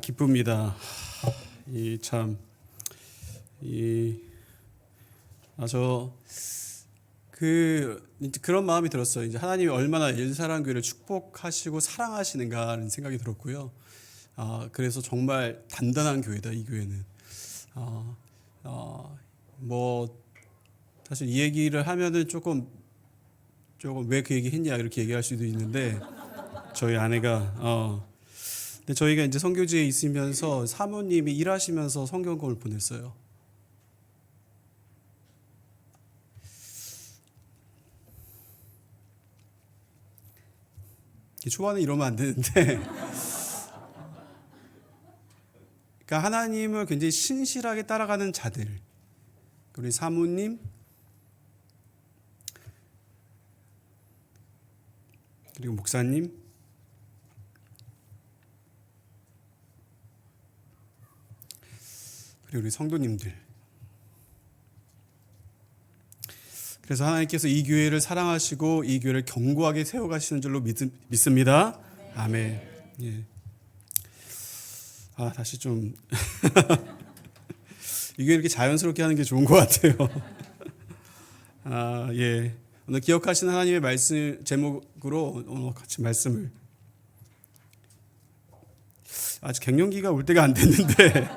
기쁩니다. 그런 마음이 들었어요. 이제 하나님이 얼마나 일사랑교회를 축복하시고 사랑하시는가라는 생각이 들었고요. 그래서 정말 단단한 교회다, 이 교회는. 사실 이 얘기를 하면은 조금 왜 그 얘기 했냐 이렇게 얘기할 수도 있는데, 저희 아내가 근데 저희가 이제 선교지에 있으면서 사모님이 일하시면서 성경권을 보냈어요. 초반에 이러면 안 되는데 그러니까 하나님을 굉장히 신실하게 따라가는 자들, 우리 사모님, 그리고 목사님, 그리고 우리 성도님들. 그래서 하나님께서 이 교회를 사랑하시고 이 교회를 견고하게 세워가시는 줄로 믿습니다. 아멘. 예. 다시 좀 이게 이렇게 자연스럽게 하는 게 좋은 것 같아요. 예. 오늘 기억하시는 하나님의 말씀 제목으로 오늘 같이 말씀을, 아직 갱년기가 올 때가 안 됐는데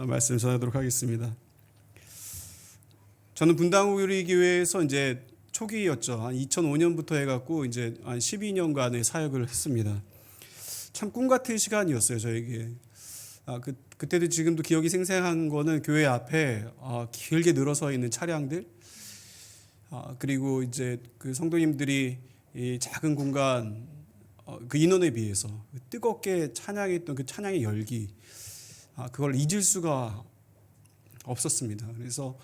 말씀 전하도록 하겠습니다. 저는 분당우리교회에서 이제 초기였죠. 한 2005년부터 해갖고 이제 한 12년간의 사역을 했습니다. 참 꿈 같은 시간이었어요, 저에게. 그때도 지금도 기억이 생생한 거는 교회 앞에 길게 늘어서 있는 차량들, 그리고 이제 그 성도님들이 이 작은 공간, 그 인원에 비해서 뜨겁게 찬양했던 그 찬양의 열기, 그걸 잊을 수가 없었습니다. 그래서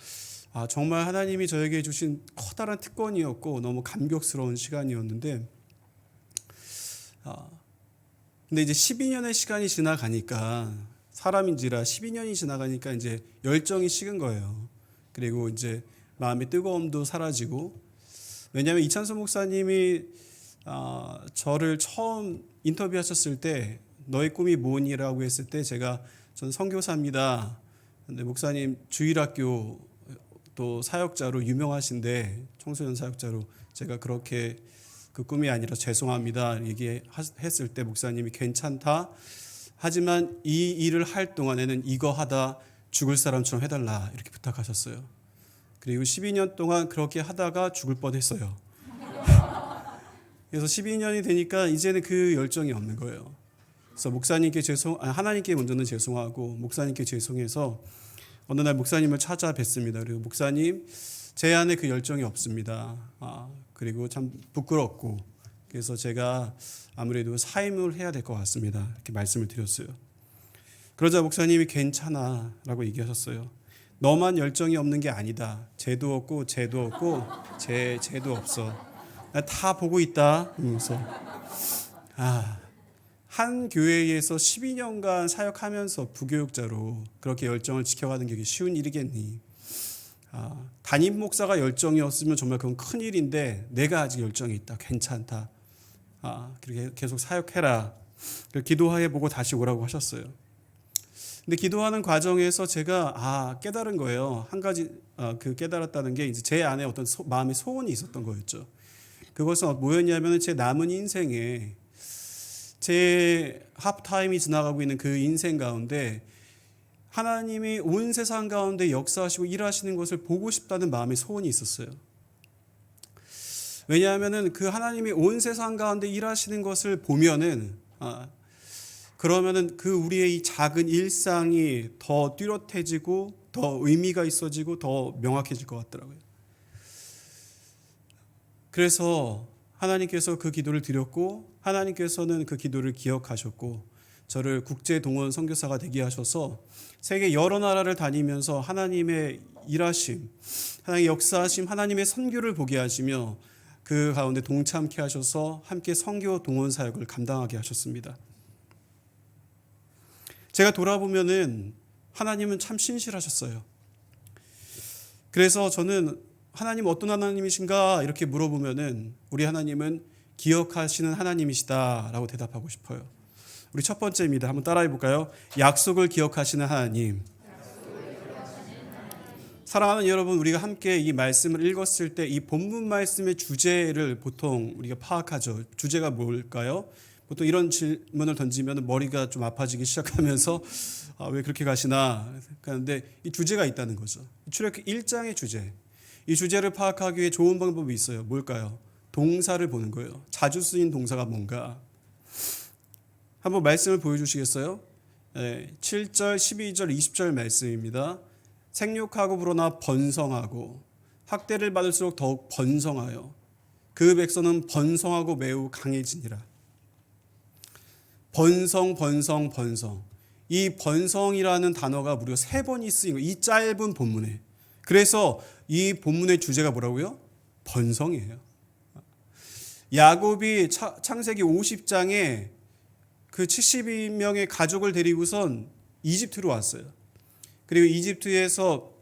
정말 하나님이 저에게 주신 커다란 특권이었고 너무 감격스러운 시간이었는데, 근데 이제 12년의 시간이 지나가니까, 사람인지라 12년이 지나가니까 이제 열정이 식은 거예요. 그리고 이제 마음의 뜨거움도 사라지고, 왜냐하면 이찬수 목사님이 저를 처음 인터뷰하셨을 때 너의 꿈이 뭐니라고 했을 때 전 선교사입니다. 근데 목사님 주일학교 또 사역자로 유명하신데, 청소년 사역자로, 제가 그렇게 그 꿈이 아니라 죄송합니다 얘기했을 때 목사님이 괜찮다, 하지만 이 일을 할 동안에는 이거 하다 죽을 사람처럼 해달라 이렇게 부탁하셨어요. 그리고 12년 동안 그렇게 하다가 죽을 뻔했어요. 그래서 12년이 되니까 이제는 그 열정이 없는 거예요. 그래서 하나님께 먼저는 죄송하고 목사님께 죄송해서 어느 날 목사님을 찾아뵀습니다. 그리고 목사님, 제 안에 그 열정이 없습니다. 그리고 참 부끄럽고, 그래서 제가 아무래도 사임을 해야 될 것 같습니다. 이렇게 말씀을 드렸어요. 그러자 목사님이 괜찮아 라고 얘기하셨어요. 너만 열정이 없는 게 아니다. 쟤도 없고 쟤도 없어. 다 보고 있다. 그래서 한 교회에서 12년간 사역하면서 부교육자로 그렇게 열정을 지켜가는 게 쉬운 일이겠니? 담임 목사가 열정이 없으면 정말 그건 큰일인데, 내가 아직 열정이 있다. 괜찮다. 그렇게 계속 사역해라. 기도해보고 다시 오라고 하셨어요. 근데 기도하는 과정에서 제가 깨달은 거예요. 한 가지 깨달았다는 게, 이제 제 안에 어떤 마음의 소원이 있었던 거였죠. 그것은 뭐였냐면, 제 남은 인생에, 제 하프타임이 지나가고 있는 그 인생 가운데 하나님이 온 세상 가운데 역사하시고 일하시는 것을 보고 싶다는 마음의 소원이 있었어요. 왜냐하면 그 하나님이 온 세상 가운데 일하시는 것을 보면은, 그러면은 그 우리의 이 작은 일상이 더 뚜렷해지고 더 의미가 있어지고 더 명확해질 것 같더라고요. 그래서 하나님께서 그 기도를 드렸고, 하나님께서는 그 기도를 기억하셨고, 저를 국제동원 선교사가 되게 하셔서 세계 여러 나라를 다니면서 하나님의 일하심, 하나님의 역사하심, 하나님의 선교를 보게 하시며 그 가운데 동참케 하셔서 함께 선교 동원 사역을 감당하게 하셨습니다. 제가 돌아보면은 하나님은 참 신실하셨어요. 그래서 저는 하나님 어떤 하나님이신가 이렇게 물어보면은, 우리 하나님은 기억하시는 하나님이시다라고 대답하고 싶어요. 우리 첫 번째입니다. 한번 따라해 볼까요? 약속을 기억하시는 하나님. 사랑하는 여러분, 우리가 함께 이 말씀을 읽었을 때 이 본문 말씀의 주제를 보통 우리가 파악하죠. 주제가 뭘까요? 보통 이런 질문을 던지면 머리가 좀 아파지기 시작하면서 왜 그렇게 가시나 하는데 이 주제가 있다는 거죠. 출애굽기 1장의 주제. 이 주제를 파악하기 위해 좋은 방법이 있어요. 뭘까요? 동사를 보는 거예요. 자주 쓰인 동사가 뭔가. 한번 말씀을 보여주시겠어요? 7절, 12절, 20절 말씀입니다. 생육하고 불어나 번성하고 학대를 받을수록 더욱 번성하여 그 백성은 번성하고 매우 강해지니라. 번성, 번성, 번성. 이 번성이라는 단어가 무려 3번이 쓰인 거예요. 이 짧은 본문에. 그래서 이 본문의 주제가 뭐라고요? 번성이에요. 야곱이 창세기 50장에 그 72명의 가족을 데리고선 이집트로 왔어요. 그리고 이집트에서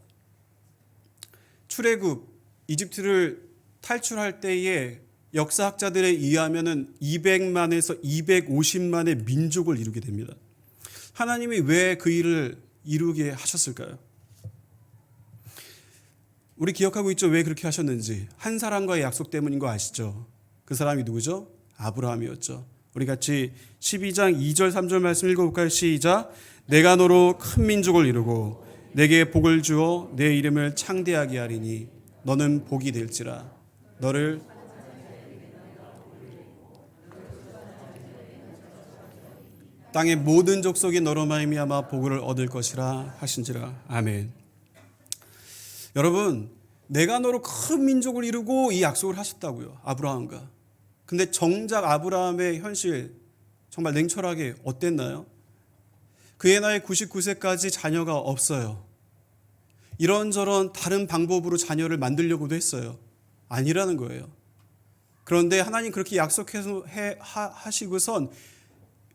출애굽, 이집트를 탈출할 때에 역사학자들에 의하면은 200만에서 250만의 민족을 이루게 됩니다. 하나님이 왜 그 일을 이루게 하셨을까요? 우리 기억하고 있죠? 왜 그렇게 하셨는지. 한 사람과의 약속 때문인 거 아시죠? 그 사람이 누구죠? 아브라함이었죠. 우리 같이 12장 2절 3절 말씀 읽어볼까요? 시작. 내가 너로 큰 민족을 이루고 내게 복을 주어 내 이름을 창대하게 하리니 너는 복이 될지라. 너를 땅의 모든 족속이 너로 말미암아 복을 얻을 것이라 하신지라. 아멘. 여러분, 내가 너로 큰 민족을 이루고 이 약속을 하셨다고요. 아브라함과. 근데 정작 아브라함의 현실 정말 냉철하게 어땠나요? 그의 나이 99세까지 자녀가 없어요. 이런저런 다른 방법으로 자녀를 만들려고도 했어요. 아니라는 거예요. 그런데 하나님 그렇게 약속해서 하시고선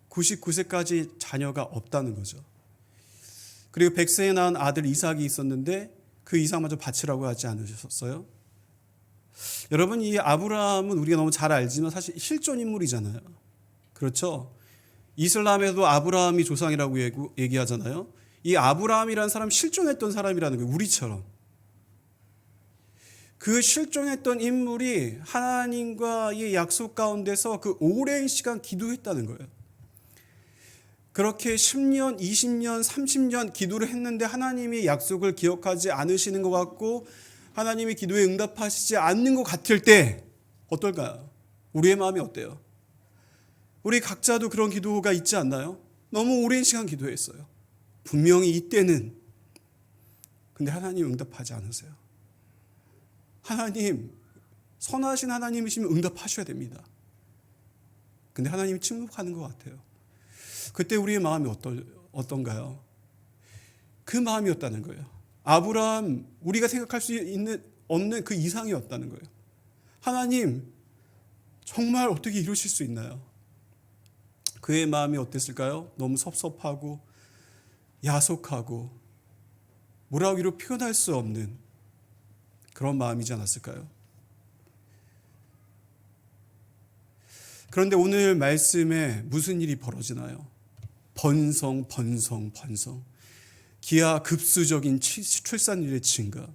99세까지 자녀가 없다는 거죠. 그리고 100세에 낳은 아들 이삭이 있었는데 그 이삭마저 바치라고 하지 않으셨어요? 여러분, 이 아브라함은 우리가 너무 잘 알지만 사실 실존 인물이잖아요. 그렇죠? 이슬람에도 아브라함이 조상이라고 얘기하잖아요. 이 아브라함이라는 사람 실존했던 사람이라는 거예요. 우리처럼. 그 실존했던 인물이 하나님과의 약속 가운데서 그 오랜 시간 기도했다는 거예요. 그렇게 10년, 20년, 30년 기도를 했는데 하나님이 약속을 기억하지 않으시는 것 같고 하나님이 기도에 응답하시지 않는 것 같을 때 어떨까요? 우리의 마음이 어때요? 우리 각자도 그런 기도가 있지 않나요? 너무 오랜 시간 기도했어요. 분명히 이때는. 근데 하나님 응답하지 않으세요. 하나님, 선하신 하나님이시면 응답하셔야 됩니다. 근데 하나님이 침묵하는 것 같아요. 그때 우리의 마음이 어떤가요? 그 마음이었다는 거예요. 아브라함, 우리가 생각할 수 없는 그 이상이었다는 거예요. 하나님, 정말 어떻게 이루실 수 있나요? 그의 마음이 어땠을까요? 너무 섭섭하고 야속하고 뭐라고 이루 표현할 수 없는 그런 마음이지 않았을까요? 그런데 오늘 말씀에 무슨 일이 벌어지나요? 번성, 번성, 번성. 기하급수적인 출산율의 증가.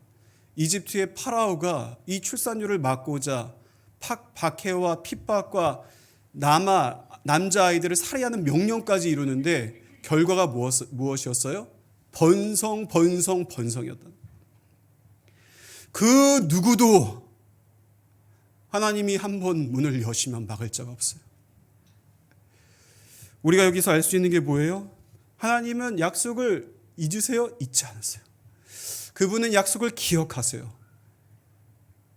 이집트의 파라오가 이 출산율을 막고자 박해와 핍박과 남자아이들을 살해하는 명령까지 이루는데 결과가 무엇이었어요? 번성, 번성, 번성이었다. 그 누구도 하나님이 한 번 문을 여시면 막을 자가 없어요. 우리가 여기서 알 수 있는 게 뭐예요? 하나님은 약속을 잊으세요? 잊지 않으세요. 그분은 약속을 기억하세요.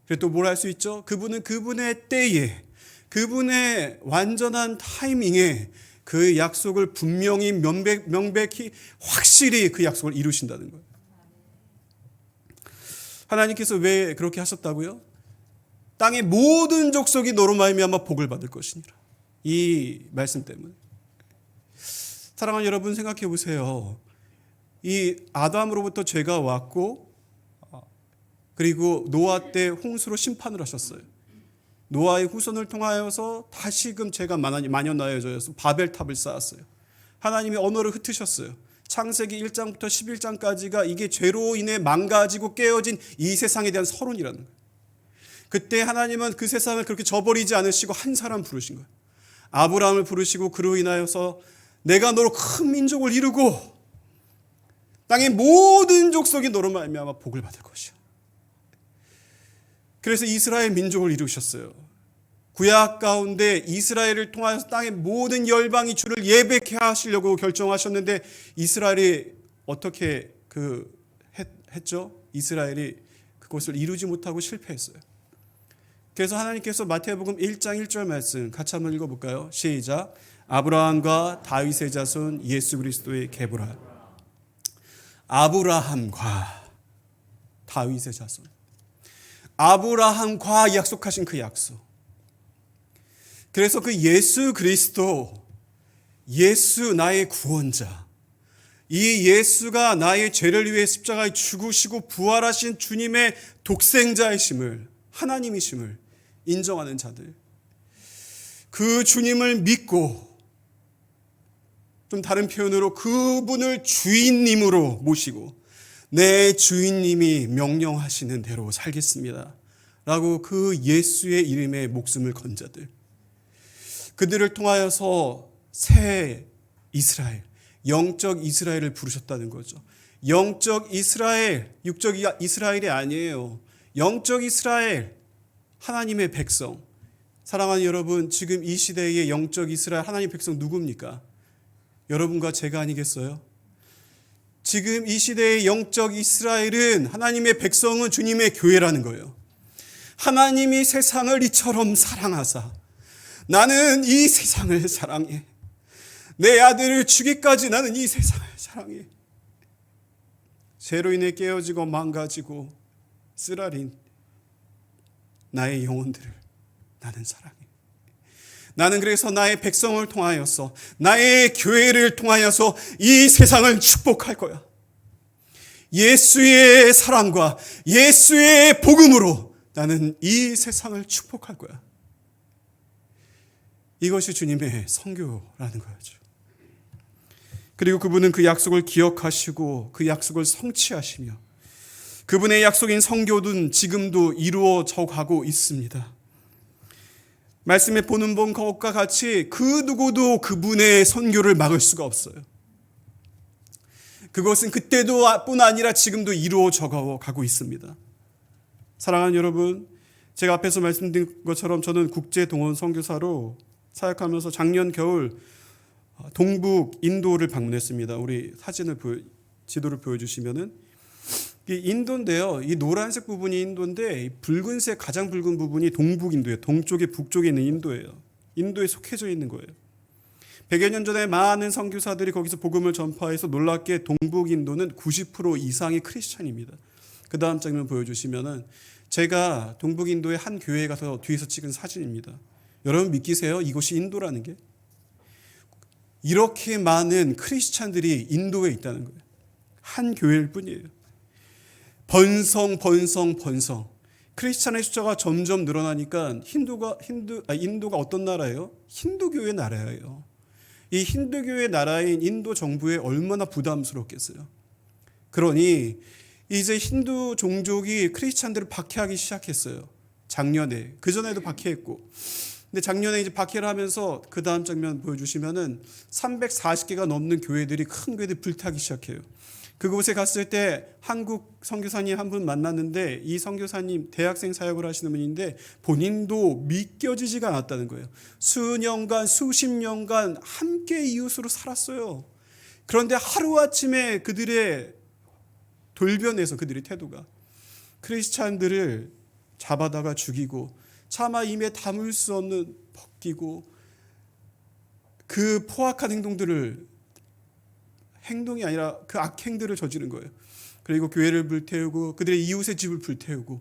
그리고 또 뭘 할 수 있죠? 그분은 그분의 때에, 그분의 완전한 타이밍에 그 약속을 분명히 명백히 확실히 그 약속을 이루신다는 거예요. 하나님께서 왜 그렇게 하셨다고요? 땅의 모든 족속이 너로 말미암아 복을 받을 것이니라. 이 말씀 때문에. 사랑하는 여러분, 생각해 보세요. 이 아담으로부터 죄가 왔고 그리고 노아 때 홍수로 심판을 하셨어요. 노아의 후손을 통하여서 다시금 죄가 만연하여져서 바벨탑을 쌓았어요. 하나님이 언어를 흩으셨어요. 창세기 1장부터 11장까지가 이게 죄로 인해 망가지고 깨어진 이 세상에 대한 서론이라는 거예요. 그때 하나님은 그 세상을 그렇게 저버리지 않으시고 한 사람 부르신 거예요. 아브라함을 부르시고 그로 인하여서 내가 너로 큰 민족을 이루고 땅의 모든 족속이 너로 말미암아 복을 받을 것이야. 그래서 이스라엘 민족을 이루셨어요. 구약 가운데 이스라엘을 통하여서 땅의 모든 열방이 주를 예배케 하시려고 결정하셨는데 이스라엘이 어떻게 했죠? 이스라엘이 그것을 이루지 못하고 실패했어요. 그래서 하나님께서 마태복음 1장 1절 말씀 같이 한번 읽어볼까요? 시작. 아브라함과 다윗의 자손 예수 그리스도의 계보라. 아브라함과 다윗의 자손. 아브라함과 약속하신 그 약속. 그래서 그 예수 그리스도, 예수 나의 구원자, 이 예수가 나의 죄를 위해 십자가에 죽으시고 부활하신 주님의 독생자이심을, 하나님이심을 인정하는 자들, 그 주님을 믿고 좀 다른 표현으로 그분을 주인님으로 모시고 내 주인님이 명령하시는 대로 살겠습니다 라고 그 예수의 이름에 목숨을 건 자들, 그들을 통하여서 새 이스라엘, 영적 이스라엘을 부르셨다는 거죠. 영적 이스라엘, 육적 이스라엘이 아니에요. 영적 이스라엘, 하나님의 백성. 사랑하는 여러분, 지금 이 시대의 영적 이스라엘, 하나님의 백성 누굽니까? 여러분과 제가 아니겠어요? 지금 이 시대의 영적 이스라엘은, 하나님의 백성은 주님의 교회라는 거예요. 하나님이 세상을 이처럼 사랑하사 나는 이 세상을 사랑해. 내 아들을 주기까지 나는 이 세상을 사랑해. 죄로 인해 깨어지고 망가지고 쓰라린 나의 영혼들을 나는 사랑해. 나는 그래서 나의 백성을 통하여서, 나의 교회를 통하여서 이 세상을 축복할 거야. 예수의 사랑과 예수의 복음으로 나는 이 세상을 축복할 거야. 이것이 주님의 선교라는 거죠. 그리고 그분은 그 약속을 기억하시고 그 약속을 성취하시며 그분의 약속인 선교는 지금도 이루어져 가고 있습니다. 말씀에 보는 것과 같이 그 누구도 그분의 선교를 막을 수가 없어요. 그것은 그때도 뿐 아니라 지금도 이루어져 가고 있습니다. 사랑하는 여러분, 제가 앞에서 말씀드린 것처럼 저는 국제동원 선교사로 사역하면서 작년 겨울 동북 인도를 방문했습니다. 우리 지도를 보여주시면은 이 인도인데요. 이 노란색 부분이 인도인데 이 붉은색 가장 붉은 부분이 동북 인도예요. 동쪽에 북쪽에 있는 인도예요. 인도에 속해져 있는 거예요. 100여 년 전에 많은 선교사들이 거기서 복음을 전파해서 놀랍게 동북 인도는 90% 이상이 크리스찬입니다. 그 다음 장면 보여주시면은 제가 동북 인도의 한 교회에 가서 뒤에서 찍은 사진입니다. 여러분 믿기세요? 이곳이 인도라는 게? 이렇게 많은 크리스찬들이 인도에 있다는 거예요. 한 교회일 뿐이에요. 번성. 크리스찬의 숫자가 점점 늘어나니까 인도가 어떤 나라예요? 힌두교의 나라예요. 이 힌두교의 나라인 인도 정부에 얼마나 부담스럽겠어요. 그러니 이제 힌두 종족이 크리스찬들을 박해하기 시작했어요. 작년에. 그전에도 박해했고. 근데 작년에 이제 박해를 하면서 그 다음 장면 보여주시면은 340개가 넘는 교회들이, 큰 교회들이 불타기 시작해요. 그곳에 갔을 때 한국 선교사님 한 분 만났는데 이 선교사님 대학생 사역을 하시는 분인데 본인도 믿겨지지가 않았다는 거예요. 수년간, 수십 년간 함께 이웃으로 살았어요. 그런데 하루아침에 그들의 돌변해서 그들의 태도가 크리스찬들을 잡아다가 죽이고 차마 입에 담을 수 없는 벗기고 그 포악한 행동이 아니라 그 악행들을 저지른 거예요. 그리고 교회를 불태우고 그들의 이웃의 집을 불태우고,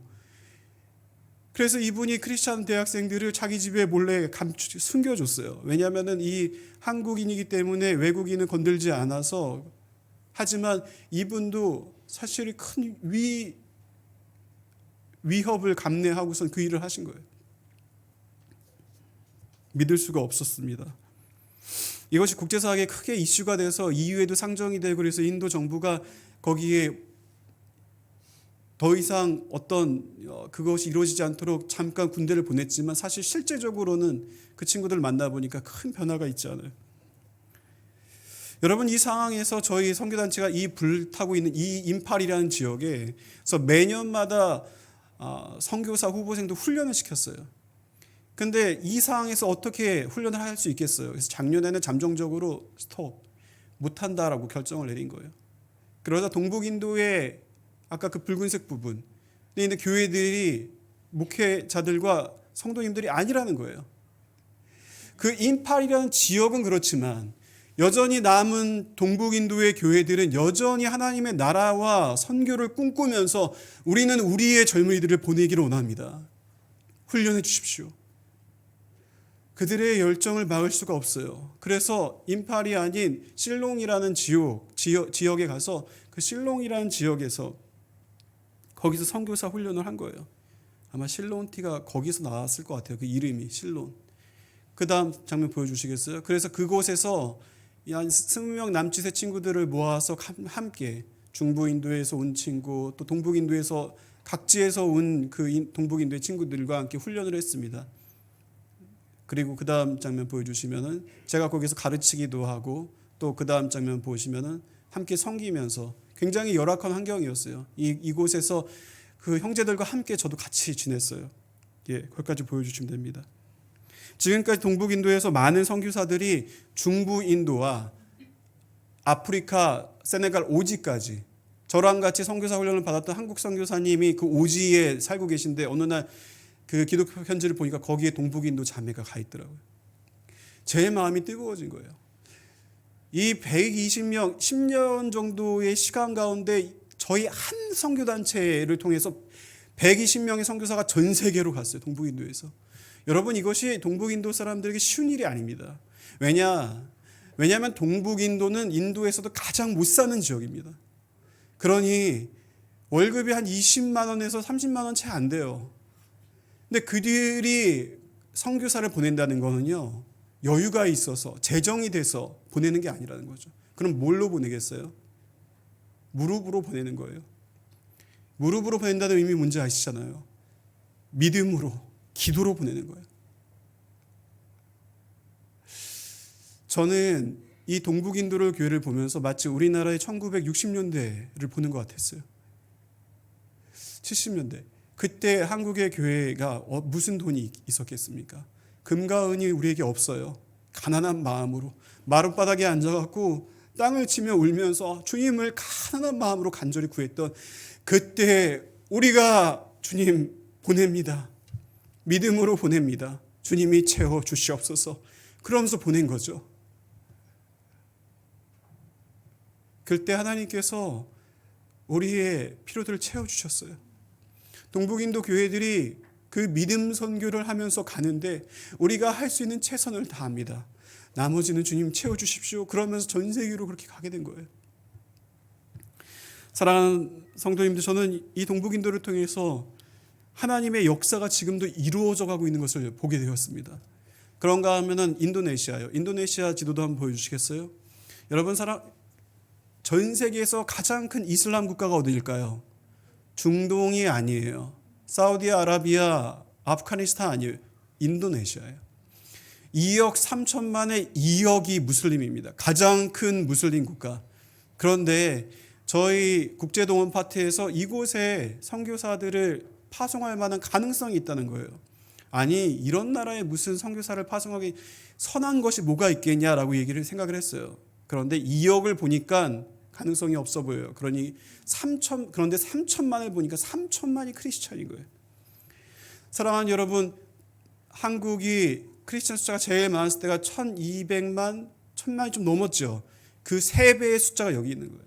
그래서 이분이 크리스찬 대학생들을 자기 집에 몰래 숨겨줬어요. 왜냐하면 이 한국인이기 때문에 외국인은 건들지 않아서. 하지만 이분도 사실 큰 위협을 감내하고선 그 일을 하신 거예요. 믿을 수가 없었습니다. 이것이 국제사회에 크게 이슈가 돼서 EU에도 상정이 되고 그래서 인도 정부가 거기에 더 이상 그것이 이루어지지 않도록 잠깐 군대를 보냈지만 사실 실제적으로는 그 친구들을 만나보니까 큰 변화가 있지 않아요. 여러분, 이 상황에서 저희 선교단체가 이 불타고 있는 이 임팔이라는 지역에서 매년마다 선교사 후보생도 훈련을 시켰어요. 근데 이 상황에서 어떻게 훈련을 할 수 있겠어요? 그래서 작년에는 잠정적으로 스톱, 못한다라고 결정을 내린 거예요. 그러다 동북인도의 아까 그 붉은색 부분에 있는 교회들이 목회자들과 성도님들이 아니라는 거예요. 그 임팔이라는 지역은 그렇지만 여전히 남은 동북인도의 교회들은 여전히 하나님의 나라와 선교를 꿈꾸면서 우리는 우리의 젊은이들을 보내기를 원합니다. 훈련해 주십시오. 그들의 열정을 막을 수가 없어요. 그래서 임팔이 아닌 실롱이라는 지역에 가서 그 실롱이라는 지역에서 거기서 선교사 훈련을 한 거예요. 아마 실론티가 거기서 나왔을 것 같아요. 그 이름이 실론. 그 다음 장면 보여주시겠어요? 그래서 그곳에서 한 20명 남짓의 친구들을 모아서 함께 중부인도에서 온 친구, 또 동북인도에서 각지에서 온 그 동북인도의 친구들과 함께 훈련을 했습니다. 그리고 그 다음 장면 보여주시면은 제가 거기서 가르치기도 하고 또 그 다음 장면 보시면은 함께 섬기면서 굉장히 열악한 환경이었어요. 이곳에서 그 형제들과 함께 저도 같이 지냈어요. 거기까지 보여주시면 됩니다. 지금까지 동북인도에서 많은 선교사들이 중부인도와 아프리카, 세네갈 오지까지 저랑 같이 선교사 훈련을 받았던 한국 선교사님이 그 오지에 살고 계신데 어느 날 그 기독교 편지를 보니까 거기에 동북인도 자매가 가 있더라고요. 제 마음이 뜨거워진 거예요. 이 120명, 10년 정도의 시간 가운데 저희 한 선교단체를 통해서 120명의 선교사가 전 세계로 갔어요. 동북인도에서. 여러분, 이것이 동북인도 사람들에게 쉬운 일이 아닙니다. 왜냐하면 동북인도는 인도에서도 가장 못 사는 지역입니다. 그러니 월급이 한 20만 원에서 30만 원 채 안 돼요. 근데 그들이 선교사를 보낸다는 거는요, 여유가 있어서 재정이 돼서 보내는 게 아니라는 거죠. 그럼 뭘로 보내겠어요? 무릎으로 보내는 거예요. 무릎으로 보낸다는 의미 뭔지 아시잖아요. 믿음으로, 기도로 보내는 거예요. 저는 이 동북인도를 교회를 보면서 마치 우리나라의 1960년대를 보는 것 같았어요. 70년대. 그때 한국의 교회가 무슨 돈이 있었겠습니까? 금과 은이 우리에게 없어요. 가난한 마음으로 마룻바닥에 앉아갖고 땅을 치며 울면서 주님을 가난한 마음으로 간절히 구했던 그때 우리가 주님 보냅니다. 믿음으로 보냅니다. 주님이 채워 주시옵소서. 그러면서 보낸 거죠. 그때 하나님께서 우리의 필요들을 채워주셨어요. 동북인도 교회들이 그 믿음 선교를 하면서 가는데 우리가 할 수 있는 최선을 다합니다. 나머지는 주님 채워주십시오. 그러면서 전 세계로 그렇게 가게 된 거예요. 사랑하는 성도님들, 저는 이 동북인도를 통해서 하나님의 역사가 지금도 이루어져 가고 있는 것을 보게 되었습니다. 그런가 하면은 인도네시아요. 인도네시아 지도도 한번 보여주시겠어요? 여러분, 전 세계에서 가장 큰 이슬람 국가가 어디일까요? 중동이 아니에요. 사우디아라비아, 아프가니스탄 아니에요. 인도네시아예요. 2억 3천만의 2억이 무슬림입니다. 가장 큰 무슬림 국가. 그런데 저희 국제동원 파트에서 이곳에 선교사들을 파송할 만한 가능성이 있다는 거예요. 아니, 이런 나라에 무슨 선교사를 파송하기 선한 것이 뭐가 있겠냐라고 생각을 했어요. 그런데 2억을 보니까 가능성이 없어 보여요. 그런데 3천만을 보니까 3천만이 크리스천인 거예요. 사랑하는 여러분, 한국이 크리스천 숫자가 제일 많았을 때가 1200만, 1000만이 좀 넘었죠. 그 3배의 숫자가 여기 있는 거예요.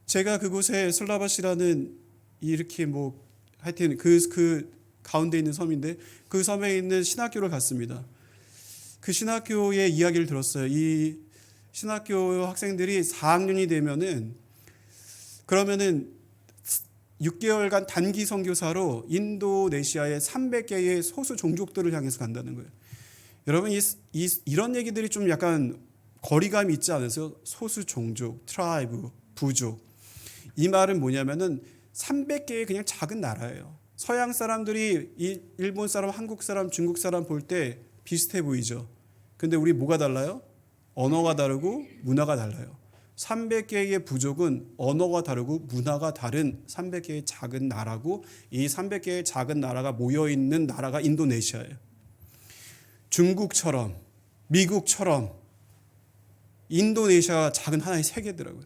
제가 그곳에 슬라바시라는 이렇게 하여튼 그 가운데 있는 섬인데 그 섬에 있는 신학교를 갔습니다. 그 신학교의 이야기를 들었어요. 이 신학교 학생들이 4학년이 되면은 그러면은 6개월간 단기 선교사로 인도네시아의 300개의 소수 종족들을 향해서 간다는 거예요. 여러분 이런 얘기들이 좀 약간 거리감이 있지 않으세요? 소수 종족, 트라이브, 부족. 이 말은 뭐냐면은 300개의 그냥 작은 나라예요. 서양 사람들이 일본 사람, 한국 사람, 중국 사람 볼 때 비슷해 보이죠. 근데 우리 뭐가 달라요? 언어가 다르고 문화가 달라요. 300개의 부족은 언어가 다르고 문화가 다른 300개의 작은 나라고, 이 300개의 작은 나라가 모여있는 나라가 인도네시아예요. 중국처럼 미국처럼 인도네시아가 작은 하나의 세계더라고요.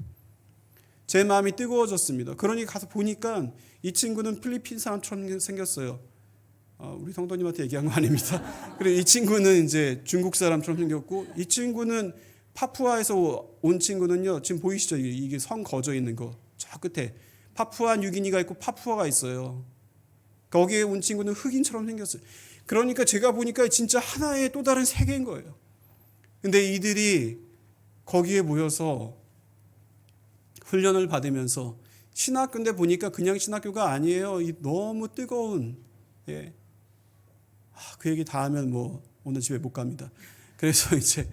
제 마음이 뜨거워졌습니다. 그러니 가서 보니까 이 친구는 필리핀 사람처럼 생겼어요. 우리 성도님한테 얘기한 거 아닙니다. 그리고 이 친구는 이제 중국 사람처럼 생겼고, 이 친구는 파푸아에서 온 친구는요, 지금 보이시죠? 이게 성 거저 있는 거. 저 끝에 파푸아 뉴기니가 있고 파푸아가 있어요. 거기에 온 친구는 흑인처럼 생겼어요. 그러니까 제가 보니까 진짜 하나의 또 다른 세계인 거예요. 근데 이들이 거기에 모여서 훈련을 받으면서, 신학교인데 보니까 그냥 신학교가 아니에요. 이 너무 뜨거운, 그 얘기 다 하면 뭐 오늘 집에 못 갑니다. 그래서 이제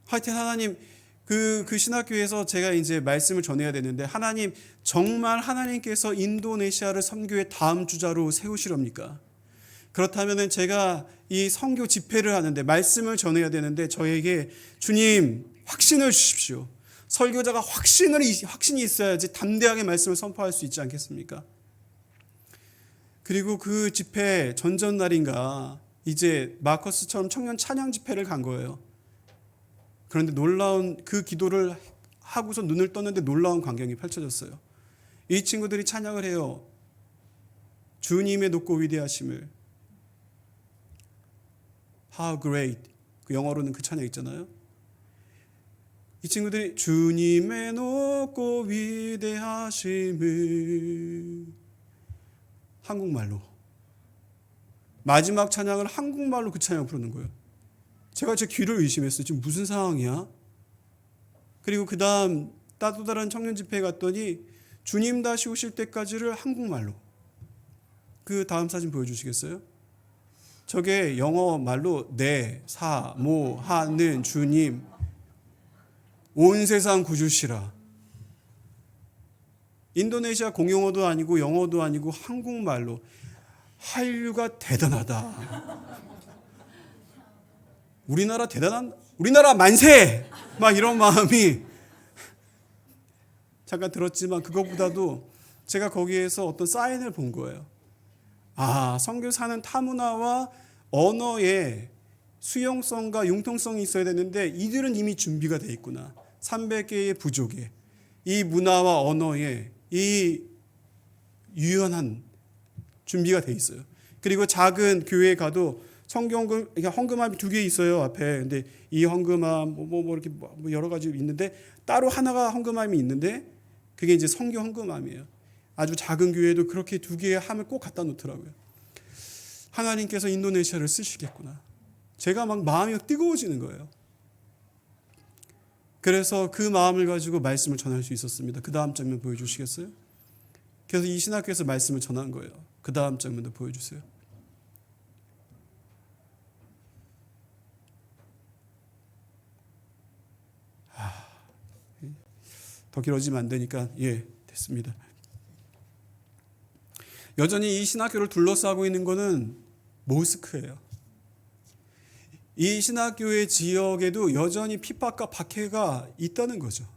하여튼 하나님, 그 신학교에서 제가 이제 말씀을 전해야 되는데, 하나님, 정말 하나님께서 인도네시아를 선교의 다음 주자로 세우시렵니까? 그렇다면 제가 이 선교 집회를 하는데 말씀을 전해야 되는데, 저에게 주님 확신을 주십시오. 설교자가 확신이 있어야지 담대하게 말씀을 선포할 수 있지 않겠습니까? 그리고 그 집회 전전날인가 이제 마커스처럼 청년 찬양 집회를 간 거예요. 그런데 놀라운, 그 기도를 하고서 눈을 떴는데 놀라운 광경이 펼쳐졌어요. 이 친구들이 찬양을 해요. 주님의 높고 위대하심을. How great. 그 영어로는 그 찬양 있잖아요. 이 친구들이 주님의 높고 위대하심을 한국말로, 마지막 찬양을 한국말로 그 찬양을 부르는 거예요. 제가 제 귀를 의심했어요. 지금 무슨 상황이야? 그리고 그 다음 또 다른 청년 집회에 갔더니 주님 다시 오실 때까지를 한국말로. 그 다음 사진 보여주시겠어요? 저게 영어 말로 네, 사, 모, 하는 주님, 온 세상 구주시라. 인도네시아 공용어도 아니고 영어도 아니고 한국말로. 한류가 대단하다. 우리나라 만세! 막 이런 마음이 잠깐 들었지만, 그것보다도 제가 거기에서 어떤 사인을 본 거예요. 선교사는 타문화와 언어의 수용성과 융통성이 있어야 되는데 이들은 이미 준비가 돼 있구나. 300개의 부족에 이 문화와 언어에 이 유연한 준비가 돼 있어요. 그리고 작은 교회에 가도 성경금, 헌금함이 2개 있어요 앞에. 근데 이 헌금함 이렇게 여러 가지 있는데, 따로 하나가 헌금함이 있는데 그게 이제 성교 헌금함이에요. 아주 작은 교회에도 그렇게 2개의 함을 꼭 갖다 놓더라고요. 하나님께서 인도네시아를 쓰시겠구나. 제가 막 마음이 뜨거워지는 거예요. 그래서 그 마음을 가지고 말씀을 전할 수 있었습니다. 그 다음 장면 보여주시겠어요? 그래서 이 신학교에서 말씀을 전한 거예요. 그 다음 장면도 보여주세요. 더 길어지면 안 되니까 됐습니다. 여전히 이 신학교를 둘러싸고 있는 것은 모스크예요. 이 신학교의 지역에도 여전히 핍박과 박해가 있다는 거죠.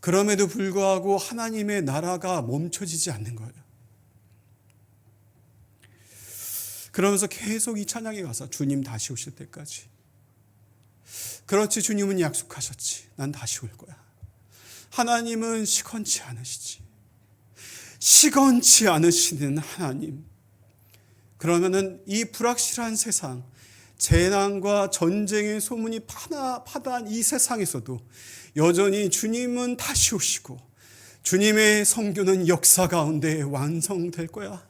그럼에도 불구하고 하나님의 나라가 멈춰지지 않는 거예요. 그러면서 계속 이 찬양에 가서 주님 다시 오실 때까지. 그렇지, 주님은 약속하셨지. 난 다시 올 거야. 하나님은 시건치 않으시지. 시건치 않으시는 하나님. 그러면은 이 불확실한 세상, 재난과 전쟁의 소문이 파다한 이 세상에서도 여전히 주님은 다시 오시고 주님의 성교는 역사 가운데 완성될 거야.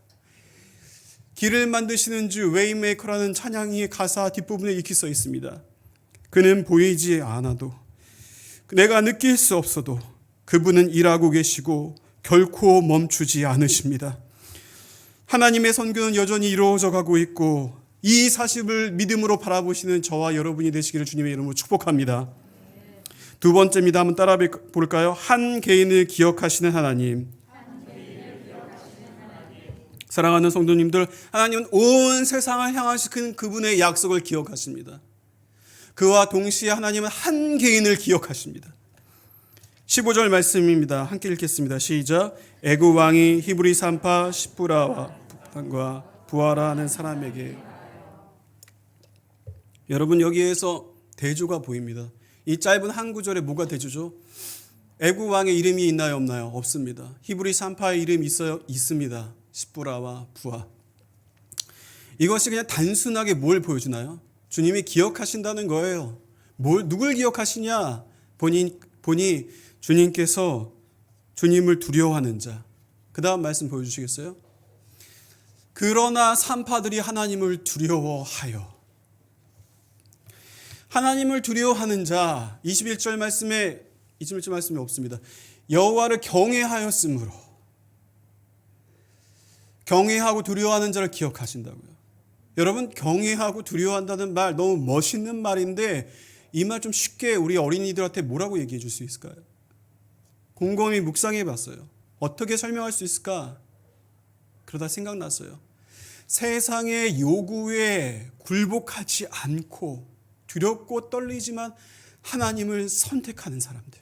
길을 만드시는 주 웨이메이커라는 찬양의 가사 뒷부분에 이렇게 써 있습니다. 그는 보이지 않아도, 내가 느낄 수 없어도 그분은 일하고 계시고 결코 멈추지 않으십니다. 하나님의 선교는 여전히 이루어져 가고 있고, 이 40을 믿음으로 바라보시는 저와 여러분이 되시기를 주님의 이름으로 축복합니다. 두 번째입니다. 한번 따라 볼까요? 한 개인을 기억하시는 하나님. 사랑하는 성도님들, 하나님은 온 세상을 향하신 그분의 약속을 기억하십니다. 그와 동시에 하나님은 한 개인을 기억하십니다. 15절 말씀입니다. 함께 읽겠습니다. 시작. 애굽 왕이 히브리 산파 시프라와 부하라 하는 사람에게. 여러분, 여기에서 대조가 보입니다. 이 짧은 한 구절에 뭐가 대조죠? 애굽 왕의 이름이 있나요, 없나요? 없습니다. 히브리 산파의 이름이 있어요? 있습니다. 시프라와 부하. 이것이 그냥 단순하게 뭘 보여주나요? 주님이 기억하신다는 거예요. 누굴 기억하시냐? 보니 주님께서 주님을 두려워하는 자. 그 다음 말씀 보여주시겠어요? 그러나 산파들이 하나님을 두려워하여. 하나님을 두려워하는 자. 21절 말씀에 없습니다. 여호와를 경외하였으므로. 경외하고 두려워하는 자를 기억하신다고요. 여러분, 경외하고 두려워한다는 말 너무 멋있는 말인데 이 말 좀 쉽게 우리 어린이들한테 뭐라고 얘기해 줄 수 있을까요? 곰곰이 묵상해 봤어요. 어떻게 설명할 수 있을까? 그러다 생각났어요. 세상의 요구에 굴복하지 않고 두렵고 떨리지만 하나님을 선택하는 사람들.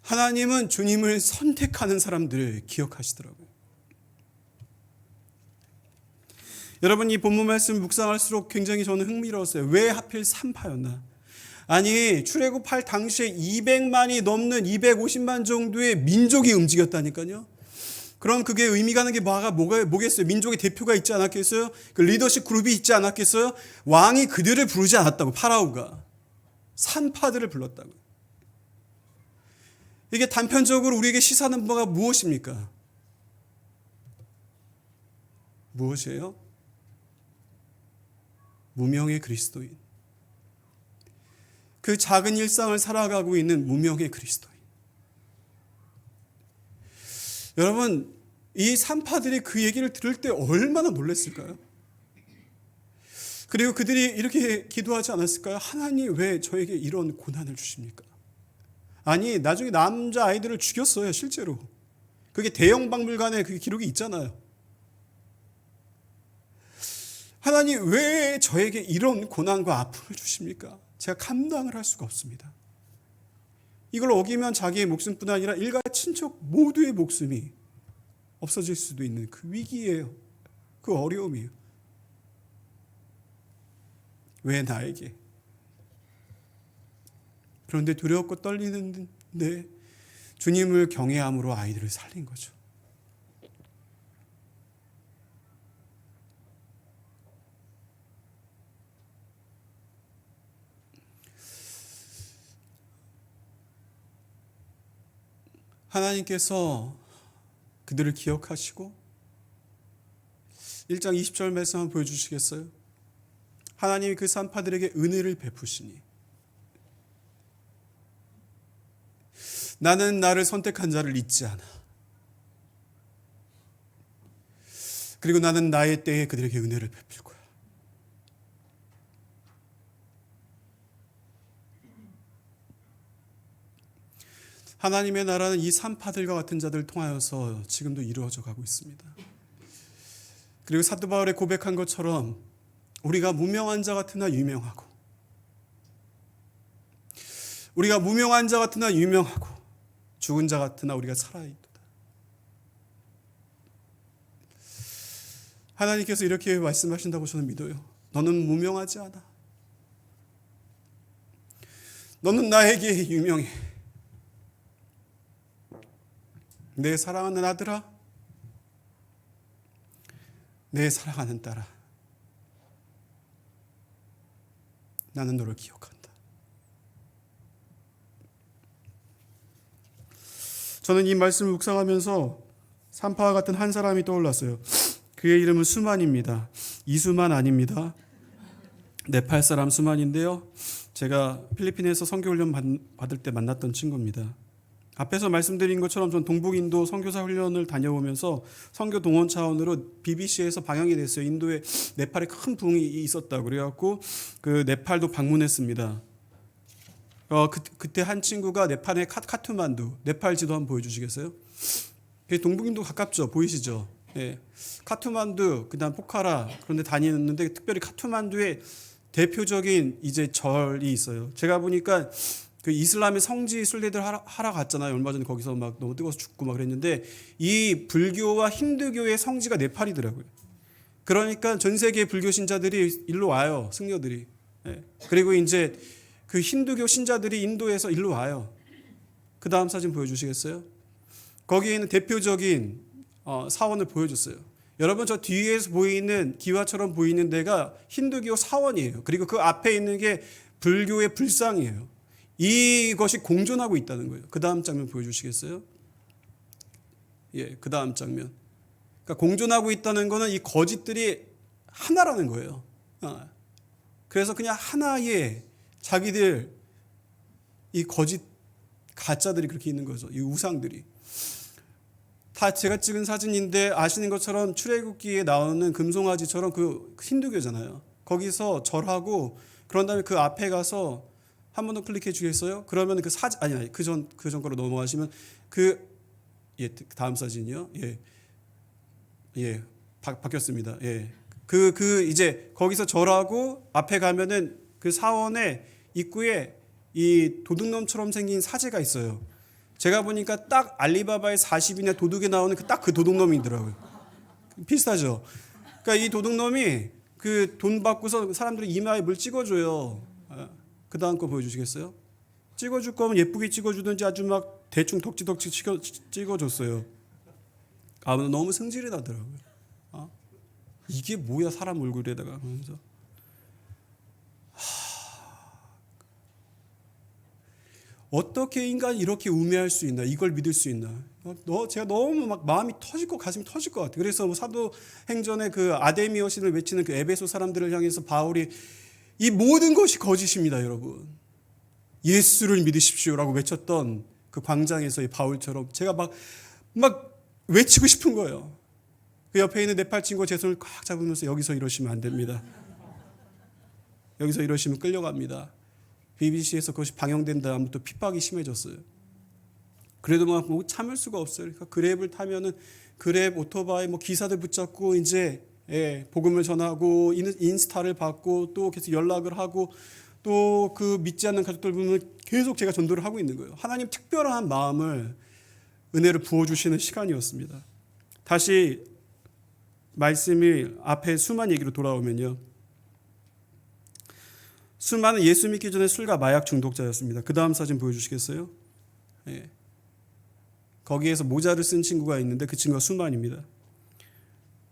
하나님은 주님을 선택하는 사람들을 기억하시더라고요. 여러분, 이 본문 말씀 묵상할수록 굉장히 저는 흥미로웠어요. 왜 하필 산파였나? 아니, 출애굽할 당시에 200만이 넘는 250만 정도의 민족이 움직였다니까요. 그럼 그게 의미가 있는 게 뭐겠어요? 민족의 대표가 있지 않았겠어요? 그 리더십 그룹이 있지 않았겠어요? 왕이 그들을 부르지 않았다고, 파라오가. 산파들을 불렀다고. 이게 단편적으로 우리에게 시사하는 바가 무엇입니까? 무엇이에요? 무명의 그리스도인. 그 작은 일상을 살아가고 있는 무명의 그리스도인. 여러분, 이 산파들이 그 얘기를 들을 때 얼마나 놀랐을까요? 그리고 그들이 이렇게 기도하지 않았을까요? 하나님, 왜 저에게 이런 고난을 주십니까? 아니, 나중에 남자 아이들을 죽였어요, 실제로. 그게 대형 박물관에 그 기록이 있잖아요. 하나님, 왜 저에게 이런 고난과 아픔을 주십니까? 제가 감당을 할 수가 없습니다. 이걸 어기면 자기의 목숨뿐 아니라 일가 친척 모두의 목숨이 없어질 수도 있는 그 위기예요. 그 어려움이에요. 왜 나에게? 그런데 두렵고 떨리는데 주님을 경외함으로 아이들을 살린 거죠. 하나님께서 그들을 기억하시고 1장 20절 말씀 한번 보여주시겠어요? 하나님이 그 산파들에게 은혜를 베푸시니 나는 나를 선택한 자를 잊지 않아. 그리고 나는 나의 때에 그들에게 은혜를 베풀 거야. 하나님의 나라는 이 산파들과 같은 자들을 통하여서 지금도 이루어져 가고 있습니다. 그리고 사도 바울이 고백한 것처럼 우리가 무명한 자 같으나 유명하고, 우리가 무명한 자 같으나 유명하고 죽은 자 같으나 우리가 살아있도다. 하나님께서 이렇게 말씀하신다고 저는 믿어요. 너는 무명하지 않아. 너는 나에게 유명해. 내 사랑하는 아들아, 내 사랑하는 딸아, 나는 너를 기억한다. 저는 이 말씀을 묵상하면서 산파와 같은 한 사람이 떠올랐어요. 그의 이름은 수만입니다. 이수만 아닙니다. 네팔 사람 수만인데요. 제가 필리핀에서 선교훈련 받을 때 만났던 친구입니다. 앞에서 말씀드린 것처럼 전 동북인도 선교사 훈련을 다녀오면서 선교 동원 차원으로 BBC에서 방영이 됐어요. 인도에 네팔에 큰 붕이 있었다고 그래갖고 그 네팔도 방문했습니다. 그때 한 친구가 네팔의 카트만두, 네팔 지도 한번 보여주시겠어요? 동북인도 가깝죠, 보이시죠? 예. 카트만두, 그다음 포카라 그런 데 다니는데 특별히 카트만두에 대표적인 이제 절이 있어요. 제가 보니까 그 이슬람의 성지 순례들 하러 갔잖아요. 얼마 전에 거기서 막 너무 뜨거워서 죽고 막 그랬는데 이 불교와 힌두교의 성지가 네팔이더라고요. 그러니까 전 세계 불교 신자들이 일로 와요. 승려들이. 예. 그리고 이제 그 힌두교 신자들이 인도에서 일로 와요. 그 다음 사진 보여주시겠어요? 거기에 있는 대표적인 사원을 보여줬어요. 여러분 저 뒤에서 보이는 기와처럼 보이는 데가 힌두교 사원이에요. 그리고 그 앞에 있는 게 불교의 불상이에요. 이것이 공존하고 있다는 거예요. 그 다음 장면 보여주시겠어요? 예, 그 다음 장면. 그러니까 공존하고 있다는 거는 이 거짓들이 하나라는 거예요. 그래서 그냥 하나의 자기들 이 거짓 가짜들이 그렇게 있는 거죠. 이 우상들이. 다 제가 찍은 사진인데 아시는 것처럼 출애굽기에 나오는 금송아지처럼 그 힌두교잖아요. 거기서 절하고 그런 다음에 그 앞에 가서 한 번 더 클릭해 주겠어요? 그러면 그 사진 아니 그전 거로 넘어가시면 다음 사진이요. 바뀌었습니다. 그 이제 거기서 절하고 앞에 가면은 그 사원의 입구에 이 도둑놈처럼 생긴 사제가 있어요. 제가 보니까 딱 알리바바의 40인의 도둑에 나오는 딱 그 도둑놈이더라고요. 비슷하죠. 그러니까 이 도둑놈이 그 돈 받고서 사람들이 이마에 물 찍어줘요. 그 다음 거 보여주시겠어요? 찍어줄 거면 예쁘게 찍어주든지 아주 막 대충 덕지덕지 찍어줬어요. 너무 승질이 나더라고요. 이게 뭐야 사람 얼굴에다가 하면서. 어떻게 인간이 이렇게 우매할 수 있나? 이걸 믿을 수 있나? 제가 너무 막 마음이 터지고 가슴이 터질 것 같아요. 그래서 사도행전의 그 아데미어 신을 외치는 그 에베소 사람들을 향해서 바울이 이 모든 것이 거짓입니다, 여러분. 예수를 믿으십시오라고 외쳤던 그 광장에서의 바울처럼 제가 막 외치고 싶은 거예요. 그 옆에 있는 네팔 친구가 제 손을 꽉 잡으면서 여기서 이러시면 안 됩니다. 여기서 이러시면 끌려갑니다. BBC에서 그것이 방영된 다음부터 핍박이 심해졌어요. 그래도 막 참을 수가 없어요. 그러니까 그랩을 타면은 그랩 오토바이 기사들 붙잡고 이제 복음을 전하고 인스타를 받고 또 계속 연락을 하고 또 그 믿지 않는 가족들 보면 계속 제가 전도를 하고 있는 거예요. 하나님 특별한 마음을 은혜를 부어주시는 시간이었습니다. 다시 말씀이 앞에 수만 얘기로 돌아오면요. 수만은 예수 믿기 전에 술과 마약 중독자였습니다. 그 다음 사진 보여주시겠어요? 거기에서 모자를 쓴 친구가 있는데 그 친구가 수만입니다.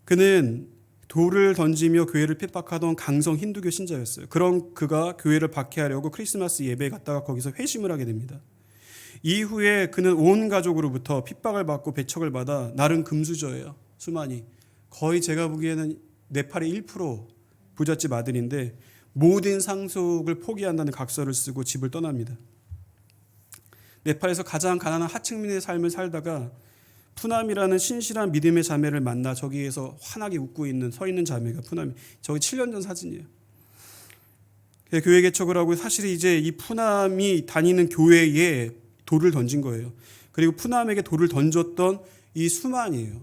그는 돌을 던지며 교회를 핍박하던 강성 힌두교 신자였어요. 그런 그가 교회를 박해하려고 크리스마스 예배에 갔다가 거기서 회심을 하게 됩니다. 이후에 그는 온 가족으로부터 핍박을 받고 배척을 받아 나름 금수저예요. 수만이. 거의 제가 보기에는 네팔의 1% 부잣집 아들인데 모든 상속을 포기한다는 각서를 쓰고 집을 떠납니다. 네팔에서 가장 가난한 하층민의 삶을 살다가 푸남이라는 신실한 믿음의 자매를 만나 저기에서 환하게 웃고 서 있는 자매가 푸남이. 저기 7년 전 사진이에요. 교회 개척을 하고 사실 이제 이 푸남이 다니는 교회에 돌을 던진 거예요. 그리고 푸남에게 돌을 던졌던 이 수만이에요.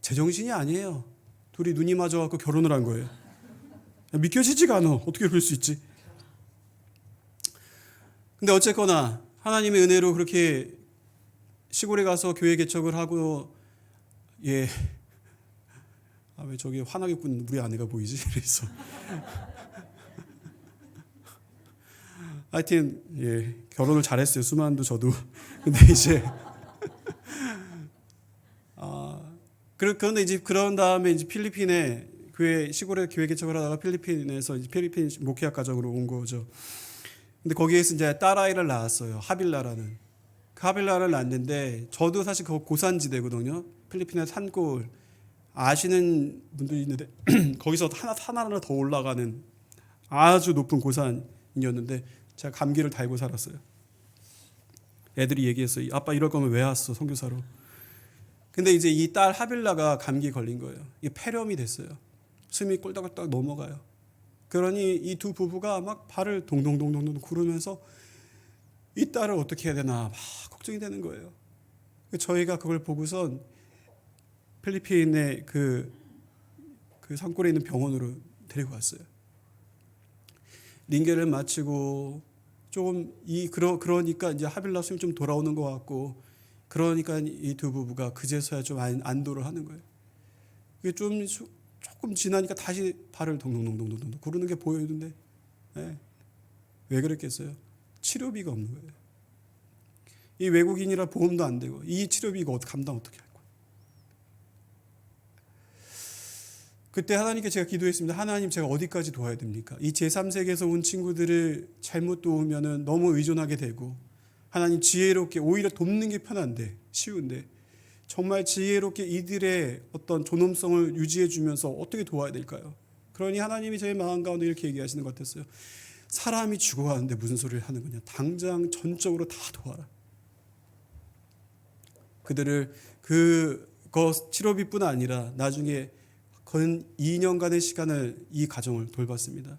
제정신이 아니에요. 둘이 눈이 맞아갖고 결혼을 한 거예요. 믿겨지지가 않아. 어떻게 그럴 수 있지? 근데 어쨌거나 하나님의 은혜로 그렇게 시골에 가서 교회 개척을 하고 왜 저기 환하게 웃는 우리 아내가 보이지? 그래서 하여튼 결혼을 잘했어요. 수만도 저도. 근데 이제 그런데 이제 그런 다음에 이제 필리핀에 시골에 교회 개척을 하다가 필리핀에서 이제 필리핀 목회학 가정으로 온 거죠. 근데 거기에서 이제 딸아이를 낳았어요. 하빌라라는. 그 하빌라를 낳았는데 저도 사실 그거 고산지대거든요. 필리핀의 산골 아시는 분들이 있는데 거기서 하나하나 더 올라가는 아주 높은 고산이었는데 제가 감기를 달고 살았어요. 애들이 얘기했어요. 아빠 이럴 거면 왜 왔어 선교사로. 근데 이제 이 딸 하빌라가 감기 걸린 거예요. 이게 폐렴이 됐어요. 숨이 꼴딱꼴딱 넘어가요. 그러니 이 두 부부가 막 발을 동동동동 구르면서 이 딸을 어떻게 해야 되나 막 걱정이 되는 거예요. 저희가 그걸 보고선 필리핀의 그 산골에 있는 병원으로 데리고 왔어요. 링겔을 마치고 조금 그러니까 이제 하빌라 숨이 좀 돌아오는 것 같고, 그러니까 이 두 부부가 그제서야 좀 안도를 하는 거예요. 이게 조금 지나니까 다시 발을 동동동동동 구르는 게 보이는데, 네. 왜 그랬겠어요? 치료비가 없는 거예요. 이 외국인이라 보험도 안 되고 이 치료비 이거 감당 어떻게 할 거예요? 그때 하나님께 제가 기도했습니다. 하나님, 제가 어디까지 도와야 됩니까? 이 제3세계에서 온 친구들을 잘못 도우면은 너무 의존하게 되고, 하나님 지혜롭게 오히려 돕는 게 편한데 쉬운데 정말 지혜롭게 이들의 어떤 존엄성을 유지해 주면서 어떻게 도와야 될까요? 그러니 하나님이 제 마음 가운데 이렇게 얘기하시는 것 같았어요. 사람이 죽어가는데 무슨 소리를 하는 거냐. 당장 전적으로 다 도와라. 그들을 치료비뿐 아니라 나중에 근 2년간의 시간을 이 가정을 돌봤습니다.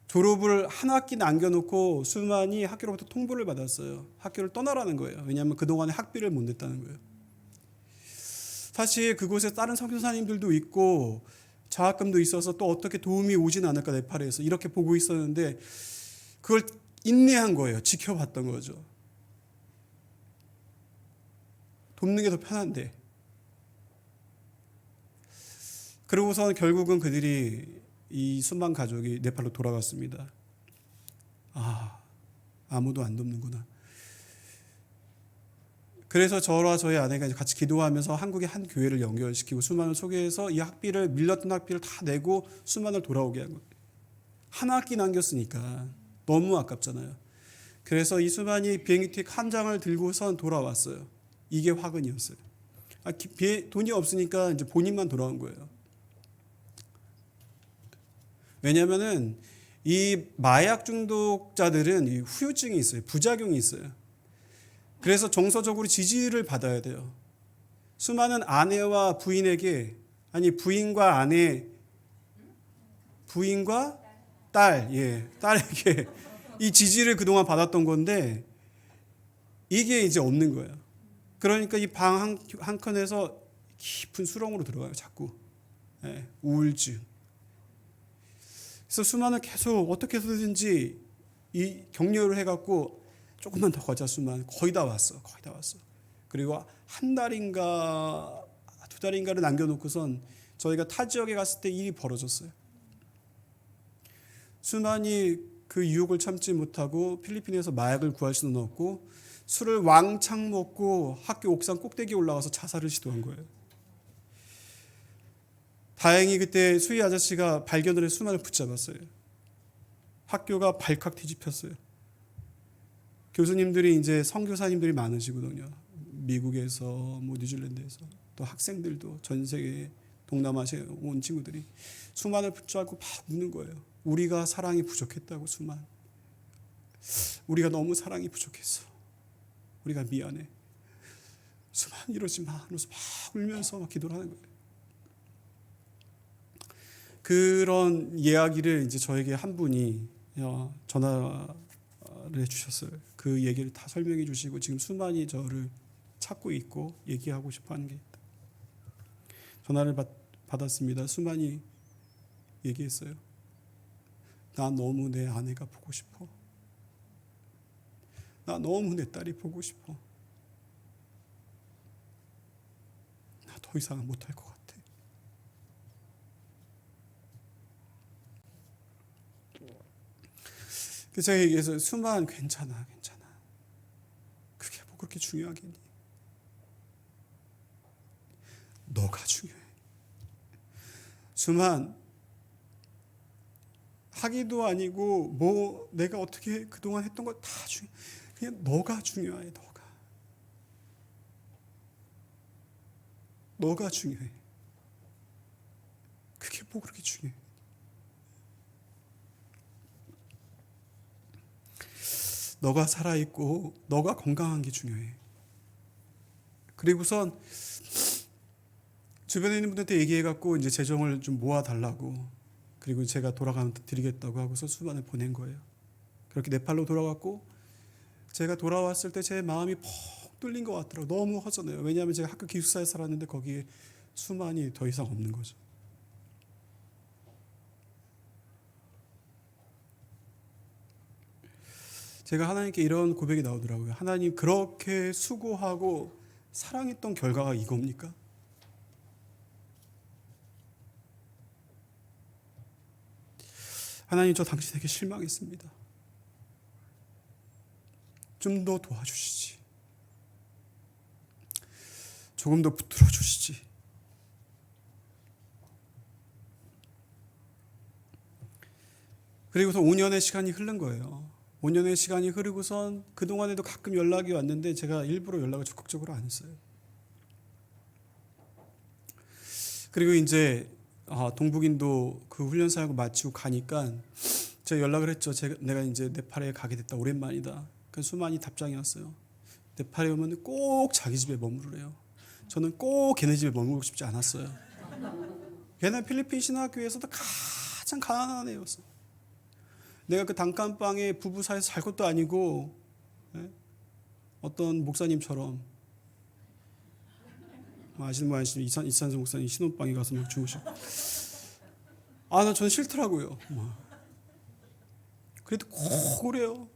졸업을 한 학기 남겨놓고 수만이 학교로부터 통보를 받았어요. 학교를 떠나라는 거예요. 왜냐하면 그동안에 학비를 못 냈다는 거예요. 사실 그곳에 다른 선교사님들도 있고 장학금도 있어서 또 어떻게 도움이 오진 않을까 네팔에서 이렇게 보고 있었는데 그걸 인내한 거예요. 지켜봤던 거죠. 돕는 게 더 편한데. 그러고서 결국은 그들이 이 수만 가족이 네팔로 돌아갔습니다. 아무도 안 돕는구나. 그래서 저와 저희 아내가 같이 기도하면서 한국의 한 교회를 연결시키고 수만을 소개해서 이 밀렸던 학비를 다 내고 수만을 돌아오게 한 거예요. 한 학기 남겼으니까 너무 아깝잖아요. 그래서 이 수만이 비행기 티켓 한 장을 들고선 돌아왔어요. 이게 화근이었어요. 돈이 없으니까 이제 본인만 돌아온 거예요. 왜냐하면은 이 마약 중독자들은 이 후유증이 있어요. 부작용이 있어요. 그래서 정서적으로 지지를 받아야 돼요. 수많은 아내와 부인에게, 아니 부인과 아내, 부인과 딸에게 이 지지를 그동안 받았던 건데 이게 이제 없는 거예요. 그러니까 이 방 한 켠에서 깊은 수렁으로 들어가요. 자꾸. 우울증. 그래서 수만은 계속 어떻게 해서든지 이 격려를 해갖고 조금만 더 가자 수만. 거의 다 왔어. 그리고 한 달인가 두 달인가를 남겨놓고선 저희가 타 지역에 갔을 때 일이 벌어졌어요. 수만이 그 유혹을 참지 못하고 필리핀에서 마약을 구할 수는 없고 술을 왕창 먹고 학교 옥상 꼭대기에 올라가서 자살을 시도한 거예요. 다행히 그때 수희 아저씨가 발견을 해서 수만을 붙잡았어요. 학교가 발칵 뒤집혔어요. 교수님들이 이제 선교사님들이 많으시거든요. 미국에서 뉴질랜드에서 또 학생들도 전 세계 동남아시아에 온 친구들이 수만을 붙잡고 막 웃는 거예요. 우리가 사랑이 부족했다고 수만. 우리가 너무 사랑이 부족했어. 우리가 미안해. 수만 이러지 마. 하면서 막 울면서 막 기도를 하는 거예요. 그런 이야기를 이제 저에게 한 분이 전화를 해주셨어요. 그 얘기를 다 설명해 주시고 지금 수만이 저를 찾고 있고 얘기하고 싶어하는 게 있다. 전화를 받았습니다. 수만이 얘기했어요. 나 너무 내 아내가 보고 싶어. 나 너무 내 딸이 보고 싶어. 나 더 이상은 못할 것 같아. 그래서 제가 얘기해서 수만 괜찮아. 그게 뭐 그렇게 중요하겠니? 너가 중요해. 수만 학위도 아니고 뭐 내가 어떻게 그동안 했던 거 다 중요해. 그냥 너가 중요해. 너가 중요해. 그게 뭐 그렇게 중요해. 너가 살아있고 너가 건강한 게 중요해. 그리고선 주변에 있는 분들한테 얘기해갖고 이제 재정을 좀 모아달라고, 그리고 제가 돌아가면 드리겠다고 하고서 수만을 보낸 거예요. 그렇게 네팔로 돌아갔고, 제가 돌아왔을 때 제 마음이 퍽 뚫린 것 같더라고요. 너무 허전해요. 왜냐하면 제가 학교 기숙사에 살았는데 거기에 수만이 더 이상 없는 거죠. 제가 하나님께 이런 고백이 나오더라고요. 하나님, 그렇게 수고하고 사랑했던 결과가 이겁니까? 하나님, 저 당신에게 실망했습니다. 좀 더 도와주시지. 조금 더 붙들어 주시지. 그리고서 5년의 시간이 흐른 거예요. 5년의 시간이 흐르고선 그동안에도 가끔 연락이 왔는데 제가 일부러 연락을 적극적으로 안 했어요. 그리고 이제 동북인도 그 훈련 사역을 마치고 가니까 제가 연락을 했죠. 내가 이제 네팔에 가게 됐다. 오랜만이다. 그 수만이 답장이 왔어요. 네팔에 오면 꼭 자기 집에 머무르래요. 저는 꼭 걔네 집에 머무르고 싶지 않았어요. 걔는 필리핀 신학교에서도 가장 가난한 애였어요. 내가 그 단칸방에 부부 사이에서 살 것도 아니고, 어떤 목사님처럼, 아시는 분 아시는 이찬수 목사님 신혼방에 가서 막 주무시고, 나 저는 싫더라고요. 그래도 꼭 그래요.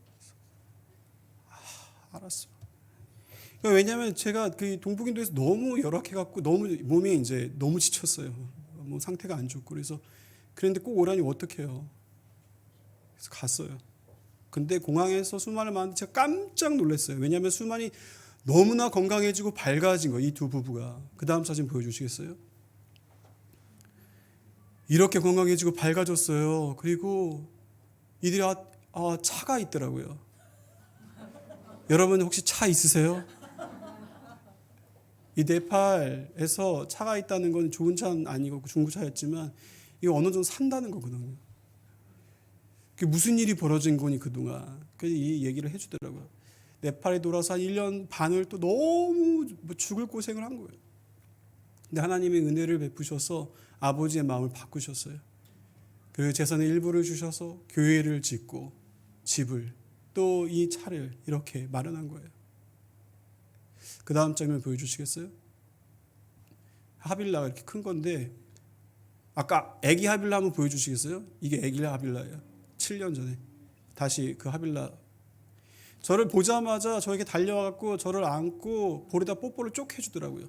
알았어. 왜냐하면 제가 그 동북인도에서 너무 열악해갖고 너무 몸이 이제 너무 지쳤어요. 뭐 상태가 안 좋고 그래서 그런데 꼭 오라니 어떡해요. 그래서 갔어요. 근데 공항에서 수만을 만났는데 제가 깜짝 놀랐어요. 왜냐하면 수만이 너무나 건강해지고 밝아진 거, 이 두 부부가. 그 다음 사진 보여주시겠어요? 이렇게 건강해지고 밝아졌어요. 그리고 이들이 차가 있더라고요. 여러분 혹시 차 있으세요? 이 네팔에서 차가 있다는 건 좋은 차는 아니고 중고차였지만 이거 어느 정도 산다는 거거든요. 그게 무슨 일이 벌어진 거니 그동안. 그래서 이 얘기를 해주더라고요. 네팔에 돌아서 한 1년 반을 또 너무 죽을 고생을 한 거예요. 근데 하나님의 은혜를 베푸셔서 아버지의 마음을 바꾸셨어요. 그 재산의 일부를 주셔서 교회를 짓고 집을 또 이 차를 이렇게 마련한 거예요. 그 다음 장면 보여주시겠어요? 하빌라가 이렇게 큰 건데, 아까 애기 하빌라 한번 보여주시겠어요? 이게 애기 하빌라예요. 7년 전에 다시 그 하빌라 저를 보자마자 저에게 달려와갖고 저를 안고 볼에다 뽀뽀를 쪽 해주더라고요.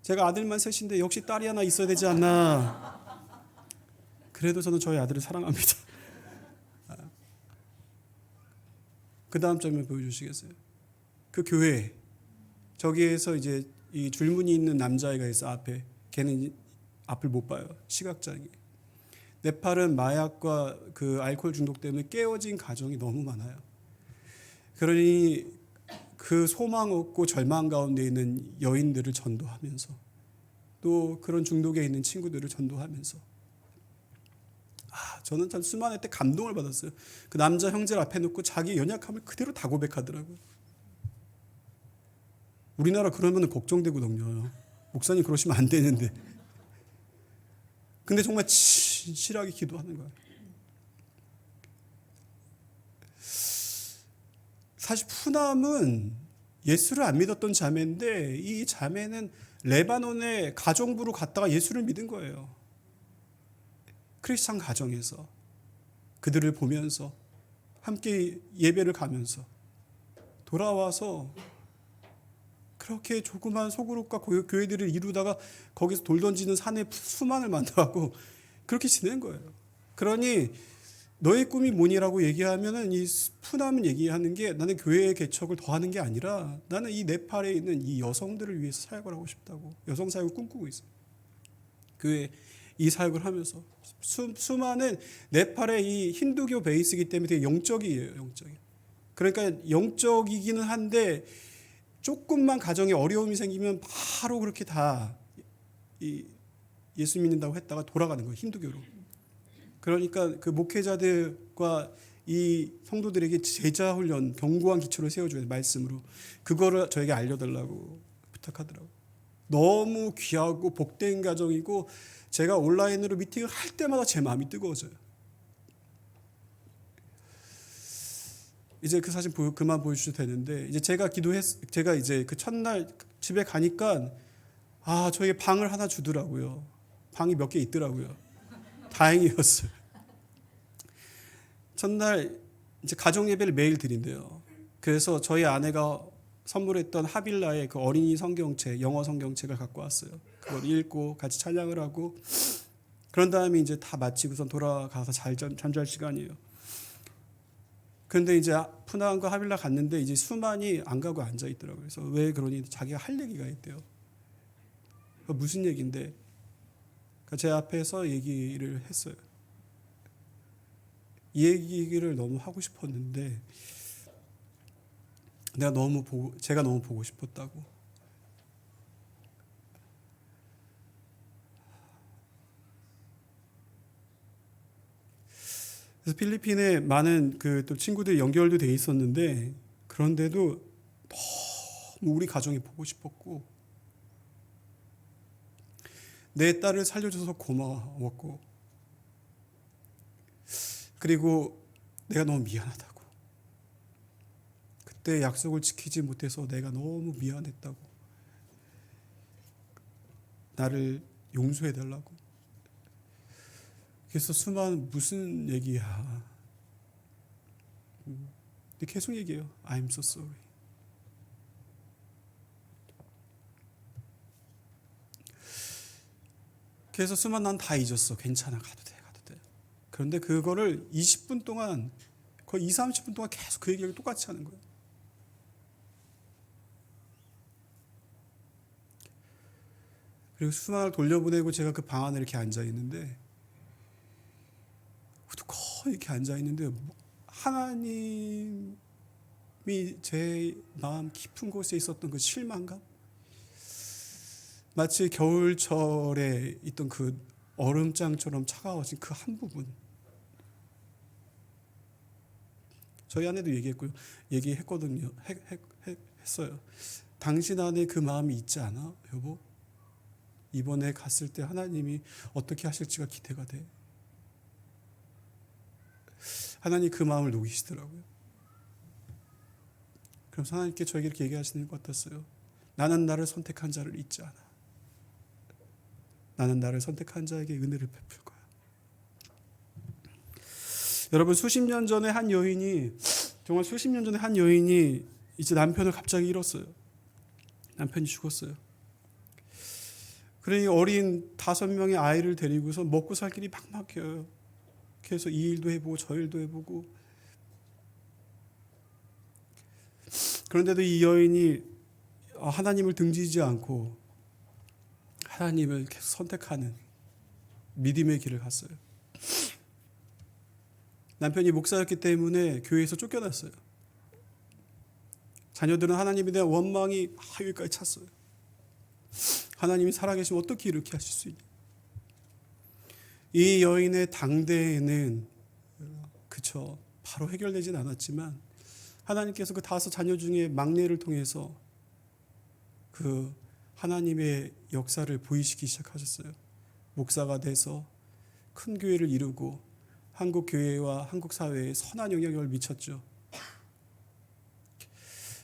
제가 아들만 셋인데 역시 딸이 하나 있어야 되지 않나. 그래도 저는 저희 아들을 사랑합니다. 그 다음 장면 보여주시겠어요? 그 교회 저기에서 이제 이 줄무늬 있는 남자애가 있어. 앞에 걔는 앞을 못 봐요. 시각장애. 네팔은 마약과 그 알코올 중독 때문에 깨어진 가정이 너무 많아요. 그러니 그 소망 없고 절망 가운데 있는 여인들을 전도하면서 또 그런 중독에 있는 친구들을 전도하면서 저는 참 수만회 때 감동을 받았어요. 그 남자 형제를 앞에 놓고 자기 연약함을 그대로 다 고백하더라고요. 우리나라 그러면 걱정되거든요. 목사님 그러시면 안 되는데. 근데 정말 진실하게 기도하는 거예요. 사실 푸남은 예수를 안 믿었던 자매인데 이 자매는 레바논에 가정부로 갔다가 예수를 믿은 거예요. 크리스찬 가정에서 그들을 보면서 함께 예배를 가면서 돌아와서 그렇게 조그만 소그룹과 교회들을 이루다가 거기서 돌 던지는 산에 수만을 만나고 그렇게 지낸 거예요. 그러니 너의 꿈이 뭐니라고 얘기하면은 이 푸남은 얘기하는 게 나는 교회의 개척을 더하는 게 아니라 나는 이 네팔에 있는 이 여성들을 위해서 사역을 하고 싶다고 여성 사역을 꿈꾸고 있어요. 교회 이 사역을 하면서 수많은 네팔의 이 힌두교 베이스이기 때문에 되게 영적이에요. 영적이. 그러니까 영적이기는 한데 조금만 가정에 어려움이 생기면 바로 그렇게 다 예수 믿는다고 했다가 돌아가는 거예요. 힌두교로. 그러니까 그 목회자들과 이 성도들에게 제자 훈련, 견고한 기초를 세워줘야 돼, 말씀으로. 그거를 저에게 알려달라고 부탁하더라고요. 너무 귀하고 복된 가정이고 제가 온라인으로 미팅을 할 때마다 제 마음이 뜨거워져요. 이제 그 사진 그만 보여주셔도 되는데, 이제 제가 이제 그 첫날 집에 가니까 저에게 방을 하나 주더라고요. 방이 몇 개 있더라고요. 다행이었어요. 첫날 이제 가족 예배를 매일 드린대요. 그래서 저희 아내가 선물했던 하빌라의 그 어린이 성경책, 영어 성경책을 갖고 왔어요. 그걸 읽고 같이 찬양을 하고, 그런 다음에 이제 다 마치고선 돌아가서 잠잘 시간이에요. 그런데 이제 푸나함과 하빌라 갔는데 이제 수만이 안 가고 앉아 있더라고요. 그래서 왜 그러니 자기가 할 얘기가 있대요. 무슨 얘기인데? 제 앞에서 얘기를 했어요. 이 얘기를 너무 하고 싶었는데 제가 너무 보고 싶었다고. 그래서 필리핀에 많은 또 친구들이 연결도 돼 있었는데, 그런데도 너무 우리 가정이 보고 싶었고, 내 딸을 살려줘서 고마웠고, 그리고 내가 너무 미안하다고, 그때 약속을 지키지 못해서 내가 너무 미안했다고, 나를 용서해달라고. 그래서 수만 무슨 얘기야. 계속 얘기해요. I'm so sorry. 그래서 수만 난 다 잊었어. 괜찮아. 가도 돼. 그런데 그거를 20분 동안, 거의 30분 동안 계속 그 얘기를 똑같이 하는 거예요. 그리고 수만을 돌려보내고 제가 그 방 안에 이렇게 앉아 있는데, 거의 이렇게 앉아 있는데, 하나님이 제 마음 깊은 곳에 있었던 그 실망감, 마치 겨울철에 있던 그 얼음장처럼 차가워진 그 한 부분. 저희 아내도 얘기했거든요. 했어요. 당신 안에 그 마음이 있지 않아, 여보? 이번에 갔을 때 하나님이 어떻게 하실지가 기대가 돼. 하나님 그 마음을 녹이시더라고요. 그래서 하나님께 저에게 이렇게 얘기하시는 것 같았어요. 나는 나를 선택한 자를 잊지 않아. 나는 나를 선택한 자에게 은혜를 베풀 거야. 여러분, 정말 수십 년 전에 한 여인이 이제 남편을 갑자기 잃었어요. 남편이 죽었어요. 그러니 어린 5명의 아이를 데리고서 먹고 살 길이 막막해요. 그래서 이 일도 해보고 저 일도 해보고. 그런데도 이 여인이 하나님을 등지지 않고 하나님을 계속 선택하는 믿음의 길을 갔어요. 남편이 목사였기 때문에 교회에서 쫓겨났어요. 자녀들은 하나님에 대한 원망이 여기까지 찼어요. 하나님이 살아계시면 어떻게 이렇게 하실 수 있냐. 이 여인의 당대에는 바로 해결되진 않았지만 하나님께서 그 5 자녀 중에 막내를 통해서 그 하나님의 역사를 보이시기 시작하셨어요. 목사가 돼서 큰 교회를 이루고 한국 교회와 한국 사회에 선한 영향력을 미쳤죠.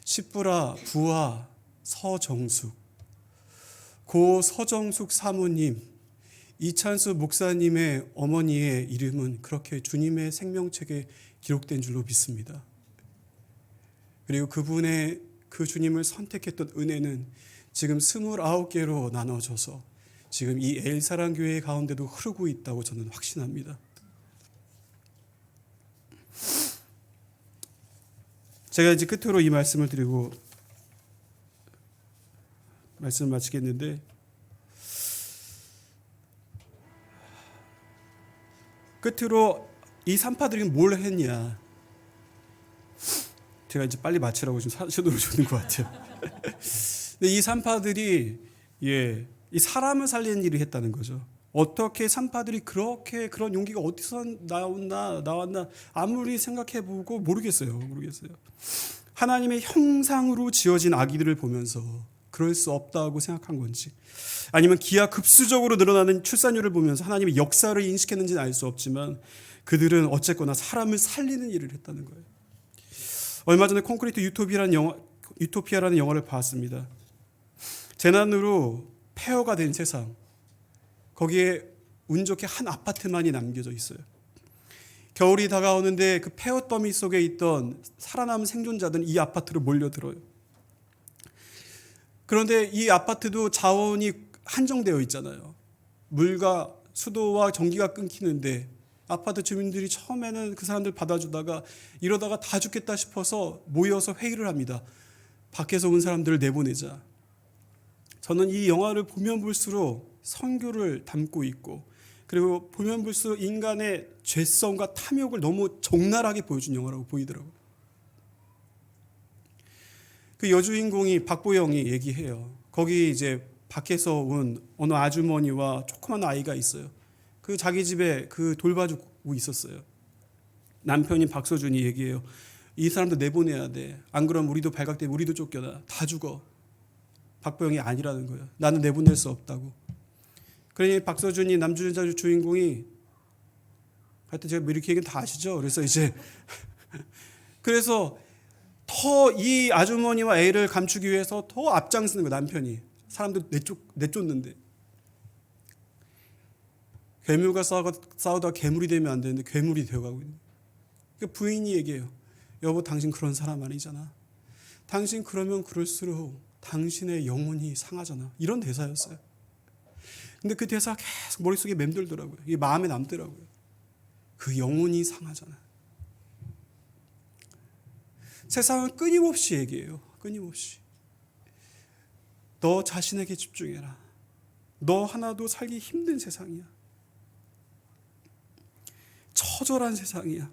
십부라 부하 서정숙, 고 서정숙 사모님, 이찬수 목사님의 어머니의 이름은 그렇게 주님의 생명책에 기록된 줄로 믿습니다. 그리고 그분의 그 주님을 선택했던 은혜는 지금 29개로 나눠져서 지금 이 엘사랑교회 가운데도 흐르고 있다고 저는 확신합니다. 제가 이제 끝으로 이 말씀을 드리고 말씀을 마치겠는데, 끝으로 이 산파들이 뭘 했냐. 제가 이제 빨리 마치라고 지금 신호를 주는 것 같아요. 근데 이 산파들이 이 사람을 살리는 일을 했다는 거죠. 어떻게 산파들이 그렇게 그런 용기가 어디서 나왔나 아무리 생각해보고 모르겠어요. 하나님의 형상으로 지어진 아기들을 보면서 그럴 수 없다고 생각한 건지, 아니면 기하급수적으로 늘어나는 출산율을 보면서 하나님의 역사를 인식했는지는 알 수 없지만 그들은 어쨌거나 사람을 살리는 일을 했다는 거예요. 얼마 전에 콘크리트 유토피아라는 영화를 봤습니다. 재난으로 폐허가 된 세상, 거기에 운 좋게 한 아파트만이 남겨져 있어요. 겨울이 다가오는데 그 폐허 더미 속에 있던 살아남은 생존자들은 이 아파트로 몰려들어요. 그런데 이 아파트도 자원이 한정되어 있잖아요. 물과 수도와 전기가 끊기는데 아파트 주민들이 처음에는 그 사람들 받아주다가 이러다가 다 죽겠다 싶어서 모여서 회의를 합니다. 밖에서 온 사람들을 내보내자. 저는 이 영화를 보면 볼수록 선교를 담고 있고, 그리고 보면 볼수록 인간의 죄성과 탐욕을 너무 적나라하게 보여준 영화라고 보이더라고요. 그 여주인공이 박보영이 얘기해요. 거기 이제 밖에서 온 어느 아주머니와 조그만 아이가 있어요. 그 자기 집에 그 돌봐주고 있었어요. 남편인 박서준이 얘기해요. 이 사람도 내보내야 돼. 안 그러면 우리도 발각되면 우리도 쫓겨나. 다 죽어. 박보영이 아니라는 거예요. 나는 내보낼 수 없다고. 그러니 박서준이 남주인자 주인공이, 하여튼 제가 이렇게 얘기는 다 아시죠? 그래서 이제 그래서 더 이 아주머니와 애를 감추기 위해서 더 앞장서는 거예요. 남편이. 사람들 내쫓는데. 괴물과 싸우다가 괴물이 되면 안 되는데 괴물이 되어가고 있는 거예요. 그러니까 부인이 얘기해요. 여보, 당신 그런 사람 아니잖아. 당신 그러면 그럴수록 당신의 영혼이 상하잖아. 이런 대사였어요. 근데 그 대사가 계속 머릿속에 맴돌더라고요. 이게 마음에 남더라고요. 그 영혼이 상하잖아. 세상은 끊임없이 얘기해요. 끊임없이. 너 자신에게 집중해라. 너 하나도 살기 힘든 세상이야. 처절한 세상이야.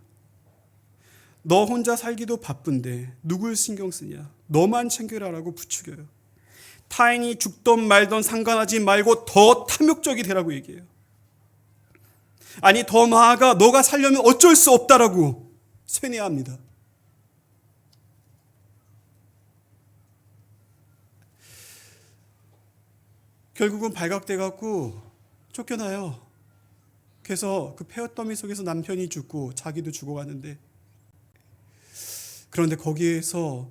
너 혼자 살기도 바쁜데 누굴 신경 쓰냐. 너만 챙겨라라고 부추겨요. 타인이 죽던 말던 상관하지 말고 더 탐욕적이 되라고 얘기해요. 아니, 더 나아가 너가 살려면 어쩔 수 없다라고 쇠뇌합니다. 결국은 발각돼 갖고 쫓겨나요. 그래서 그 폐허 더미 속에서 남편이 죽고 자기도 죽어가는데, 그런데 거기에서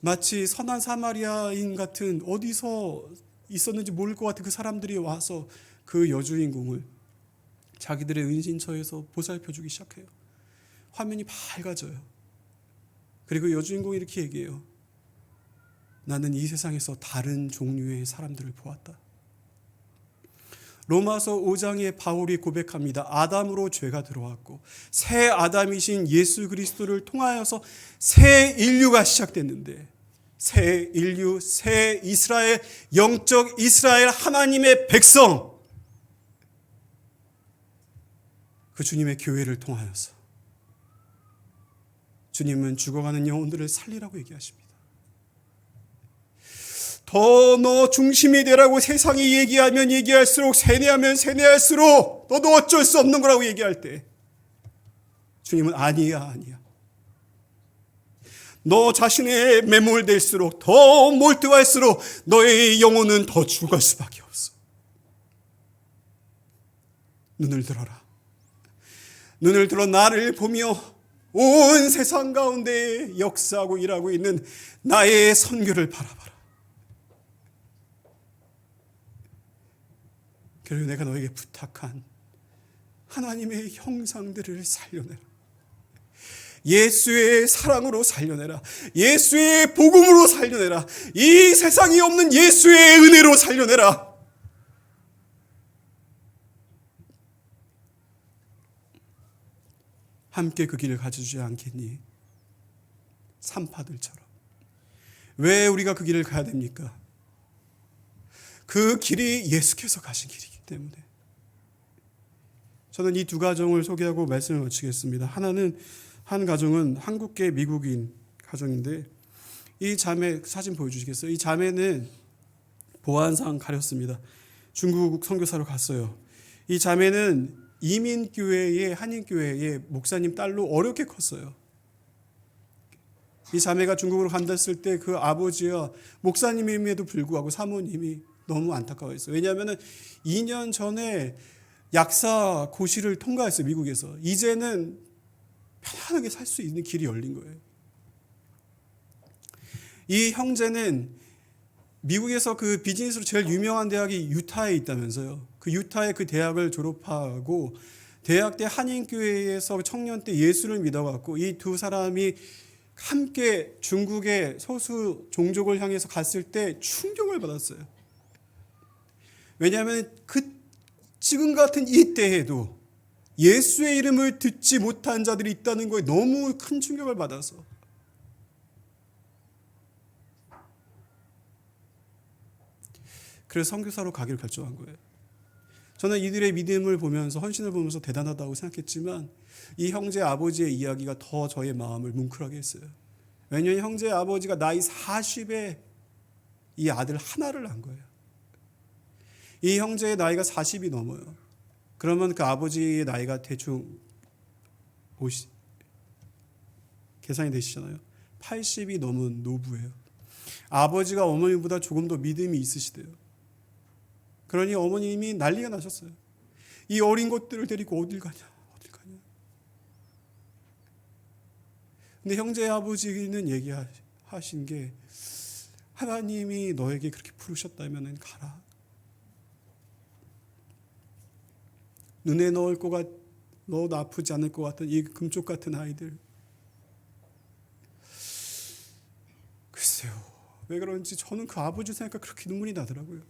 마치 선한 사마리아인 같은, 어디서 있었는지 모를 것 같은 그 사람들이 와서 그 여주인공을 자기들의 은신처에서 보살펴주기 시작해요. 화면이 밝아져요. 그리고 여주인공이 이렇게 얘기해요. 나는 이 세상에서 다른 종류의 사람들을 보았다. 로마서 5장에 바울이 고백합니다. 아담으로 죄가 들어왔고 새 아담이신 예수 그리스도를 통하여서 새 인류가 시작됐는데, 새 인류, 새 이스라엘, 영적 이스라엘, 하나님의 백성, 그 주님의 교회를 통하여서 주님은 죽어가는 영혼들을 살리라고 얘기하십니다. 더 너 중심이 되라고 세상이 얘기하면 얘기할수록, 세뇌하면 세뇌할수록 너도 어쩔 수 없는 거라고 얘기할 때 주님은 아니야. 너 자신에 매몰될수록, 더 몰두할수록 너의 영혼은 더 죽을 수밖에 없어. 눈을 들어라. 눈을 들어 나를 보며 온 세상 가운데 역사하고 일하고 있는 나의 선교를 바라봐라. 그리고 내가 너에게 부탁한 하나님의 형상들을 살려내라. 예수의 사랑으로 살려내라. 예수의 복음으로 살려내라. 이 세상이 없는 예수의 은혜로 살려내라. 함께 그 길을 가져주지 않겠니? 산파들처럼. 왜 우리가 그 길을 가야 됩니까? 그 길이 예수께서 가신 길이기 때문에. 저는 이 두 가정을 소개하고 말씀을 마치겠습니다. 한 가정은 한국계 미국인 가정인데, 이 자매 사진 보여주시겠어요? 이 자매는 보안상 가렸습니다. 중국 선교사로 갔어요. 이 자매는 이민교회의 한인교회의 목사님 딸로 어렵게 컸어요. 이 자매가 중국으로 간다했을 때 그 아버지와 목사님임에도 불구하고 사모님이 너무 안타까워했어요. 왜냐하면 2년 전에 약사 고시를 통과했어요. 미국에서. 이제는 편안하게 살 수 있는 길이 열린 거예요. 이 형제는 미국에서 그 비즈니스로 제일 유명한 대학이 유타에 있다면서요. 그 유타의 그 대학을 졸업하고 대학 때 한인교회에서 청년 때 예수를 믿어갖고 이 두 사람이 함께 중국의 소수 종족을 향해서 갔을 때 충격을 받았어요. 왜냐하면 지금 같은 이 때에도 예수의 이름을 듣지 못한 자들이 있다는 거에 너무 큰 충격을 받아서 그래서 선교사로 가기를 결정한 거예요. 저는 이들의 믿음을 보면서 헌신을 보면서 대단하다고 생각했지만 이 형제 아버지의 이야기가 더 저의 마음을 뭉클하게 했어요. 왜냐하면 형제 아버지가 나이 40에 이 아들 하나를 낳은 거예요. 이 형제의 나이가 40이 넘어요. 그러면 그 아버지의 나이가 대충 계산이 되시잖아요. 80이 넘은 노부예요. 아버지가 어머니보다 조금 더 믿음이 있으시대요. 그러니 어머님이 난리가 나셨어요. 이 어린 것들을 데리고 어딜 가냐. 근데 형제 아버지는 얘기하신 게 하나님이 너에게 그렇게 부르셨다면 가라. 눈에 넣어도 아프지 않을 것 같은 이 금쪽 같은 아이들. 글쎄요. 왜 그런지 저는 그 아버지 생각하니까 그렇게 눈물이 나더라고요.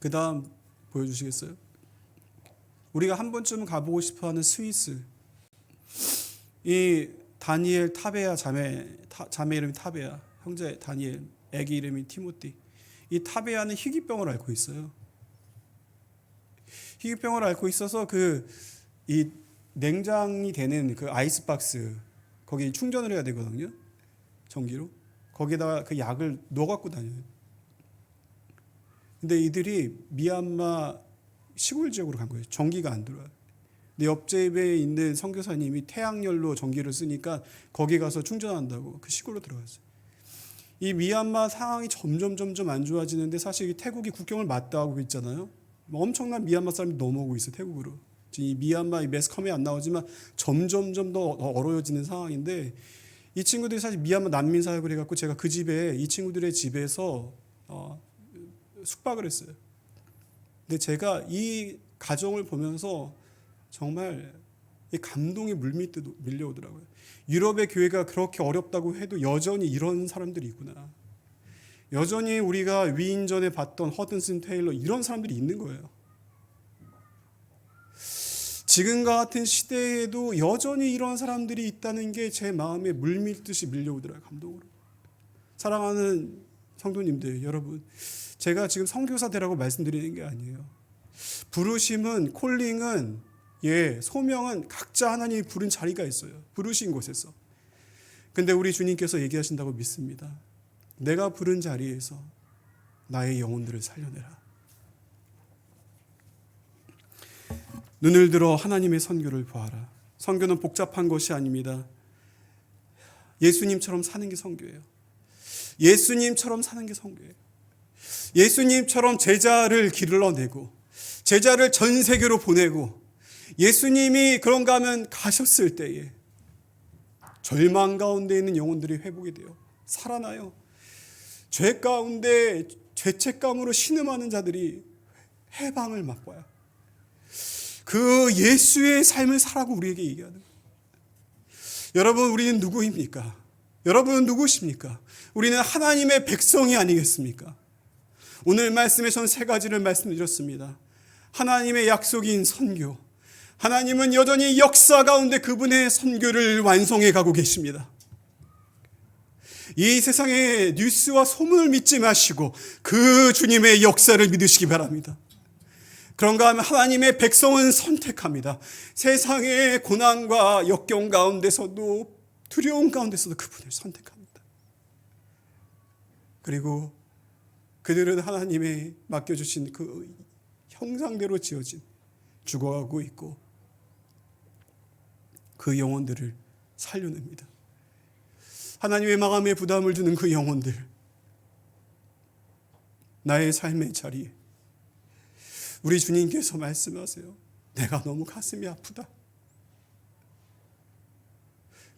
그 다음 보여주시겠어요? 우리가 한 번쯤 가보고 싶어하는 스위스. 이 다니엘 타베아 자매 이름이 타베아, 형제 다니엘, 아기 이름이 티모티. 이 타베아는 희귀병을 앓고 있어요. 희귀병을 앓고 있어서 이 냉장이 되는 그 아이스박스 거기 충전을 해야 되거든요. 전기로. 거기다가 그 약을 넣어 갖고 다녀요. 근데 이들이 미얀마 시골 지역으로 간 거예요. 전기가 안 들어와요. 근데 옆집에 있는 선교사님이 태양열로 전기를 쓰니까 거기 가서 충전한다고 그 시골로 들어갔어요. 이 미얀마 상황이 점점 안 좋아지는데 사실 태국이 국경을 맞닿고 있잖아요. 엄청난 미얀마 사람이 넘어오고 있어요. 태국으로. 이 미얀마 매스컴에 안 나오지만 점점 더 어려워지는 상황인데 이 친구들이 사실 미얀마 난민 사역을 해갖고 제가 이 친구들의 집에서 숙박을 했어요. 근데 제가 이 가정을 보면서 정말 이 감동이 물밀듯 밀려오더라고요. 유럽의 교회가 그렇게 어렵다고 해도 여전히 이런 사람들이 있구나. 여전히 우리가 위인전에 봤던 허든슨 테일러 이런 사람들이 있는 거예요. 지금과 같은 시대에도 여전히 이런 사람들이 있다는 게 제 마음에 물밀듯이 밀려오더라고요. 감동으로. 사랑하는 성도님들 여러분, 제가 지금 선교사 되라고 말씀드리는 게 아니에요. 부르심은, 콜링은, 소명은 각자 하나님이 부른 자리가 있어요. 부르신 곳에서. 근데 우리 주님께서 얘기하신다고 믿습니다. 내가 부른 자리에서 나의 영혼들을 살려내라. 눈을 들어 하나님의 선교를 보아라. 선교는 복잡한 것이 아닙니다. 예수님처럼 사는 게 선교예요. 예수님처럼 사는 게 선교예요. 예수님처럼 제자를 길러내고 제자를 전 세계로 보내고 예수님이 그런가 하면 가셨을 때에 절망 가운데 있는 영혼들이 회복이 돼요. 살아나요. 죄 가운데 죄책감으로 신음하는 자들이 해방을 맛봐요. 그 예수의 삶을 살라고 우리에게 얘기하는 거예요. 여러분, 우리는 누구입니까? 여러분은 누구십니까? 우리는 하나님의 백성이 아니겠습니까? 오늘 말씀에 전 3가지를 말씀드렸습니다. 하나님의 약속인 선교. 하나님은 여전히 역사 가운데 그분의 선교를 완성해 가고 계십니다. 이 세상의 뉴스와 소문을 믿지 마시고 그 주님의 역사를 믿으시기 바랍니다. 그런가 하면 하나님의 백성은 선택합니다. 세상의 고난과 역경 가운데서도 두려움 가운데서도 그분을 선택합니다. 그리고 그들은 하나님의 맡겨주신 그 형상대로 지어진 죽어가고 있고 그 영혼들을 살려냅니다. 하나님의 마음에 부담을 주는 그 영혼들, 나의 삶의 자리에 우리 주님께서 말씀하세요. 내가 너무 가슴이 아프다.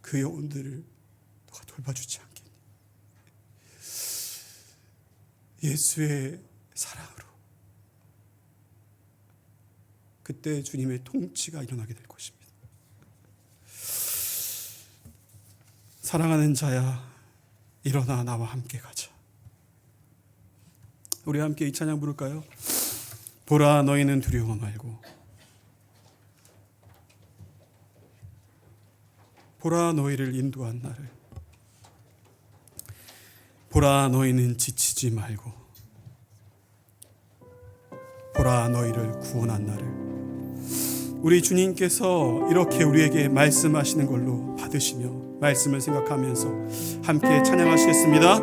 그 영혼들을 너가 돌봐주지 않겠니? 예수의 사랑으로 그때 주님의 통치가 일어나게 될 것입니다. 사랑하는 자야, 일어나 나와 함께 가자. 우리 함께 이 찬양 부를까요? 보라 너희는 두려워 말고, 보라 너희를 인도한 나를, 보라 너희는 지치지 말고, 보라 너희를 구원한 나를. 우리 주님께서 이렇게 우리에게 말씀하시는 걸로 받으시며 말씀을 생각하면서 함께 찬양하시겠습니다.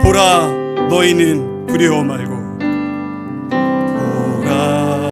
보라 너희는 두려워 말고,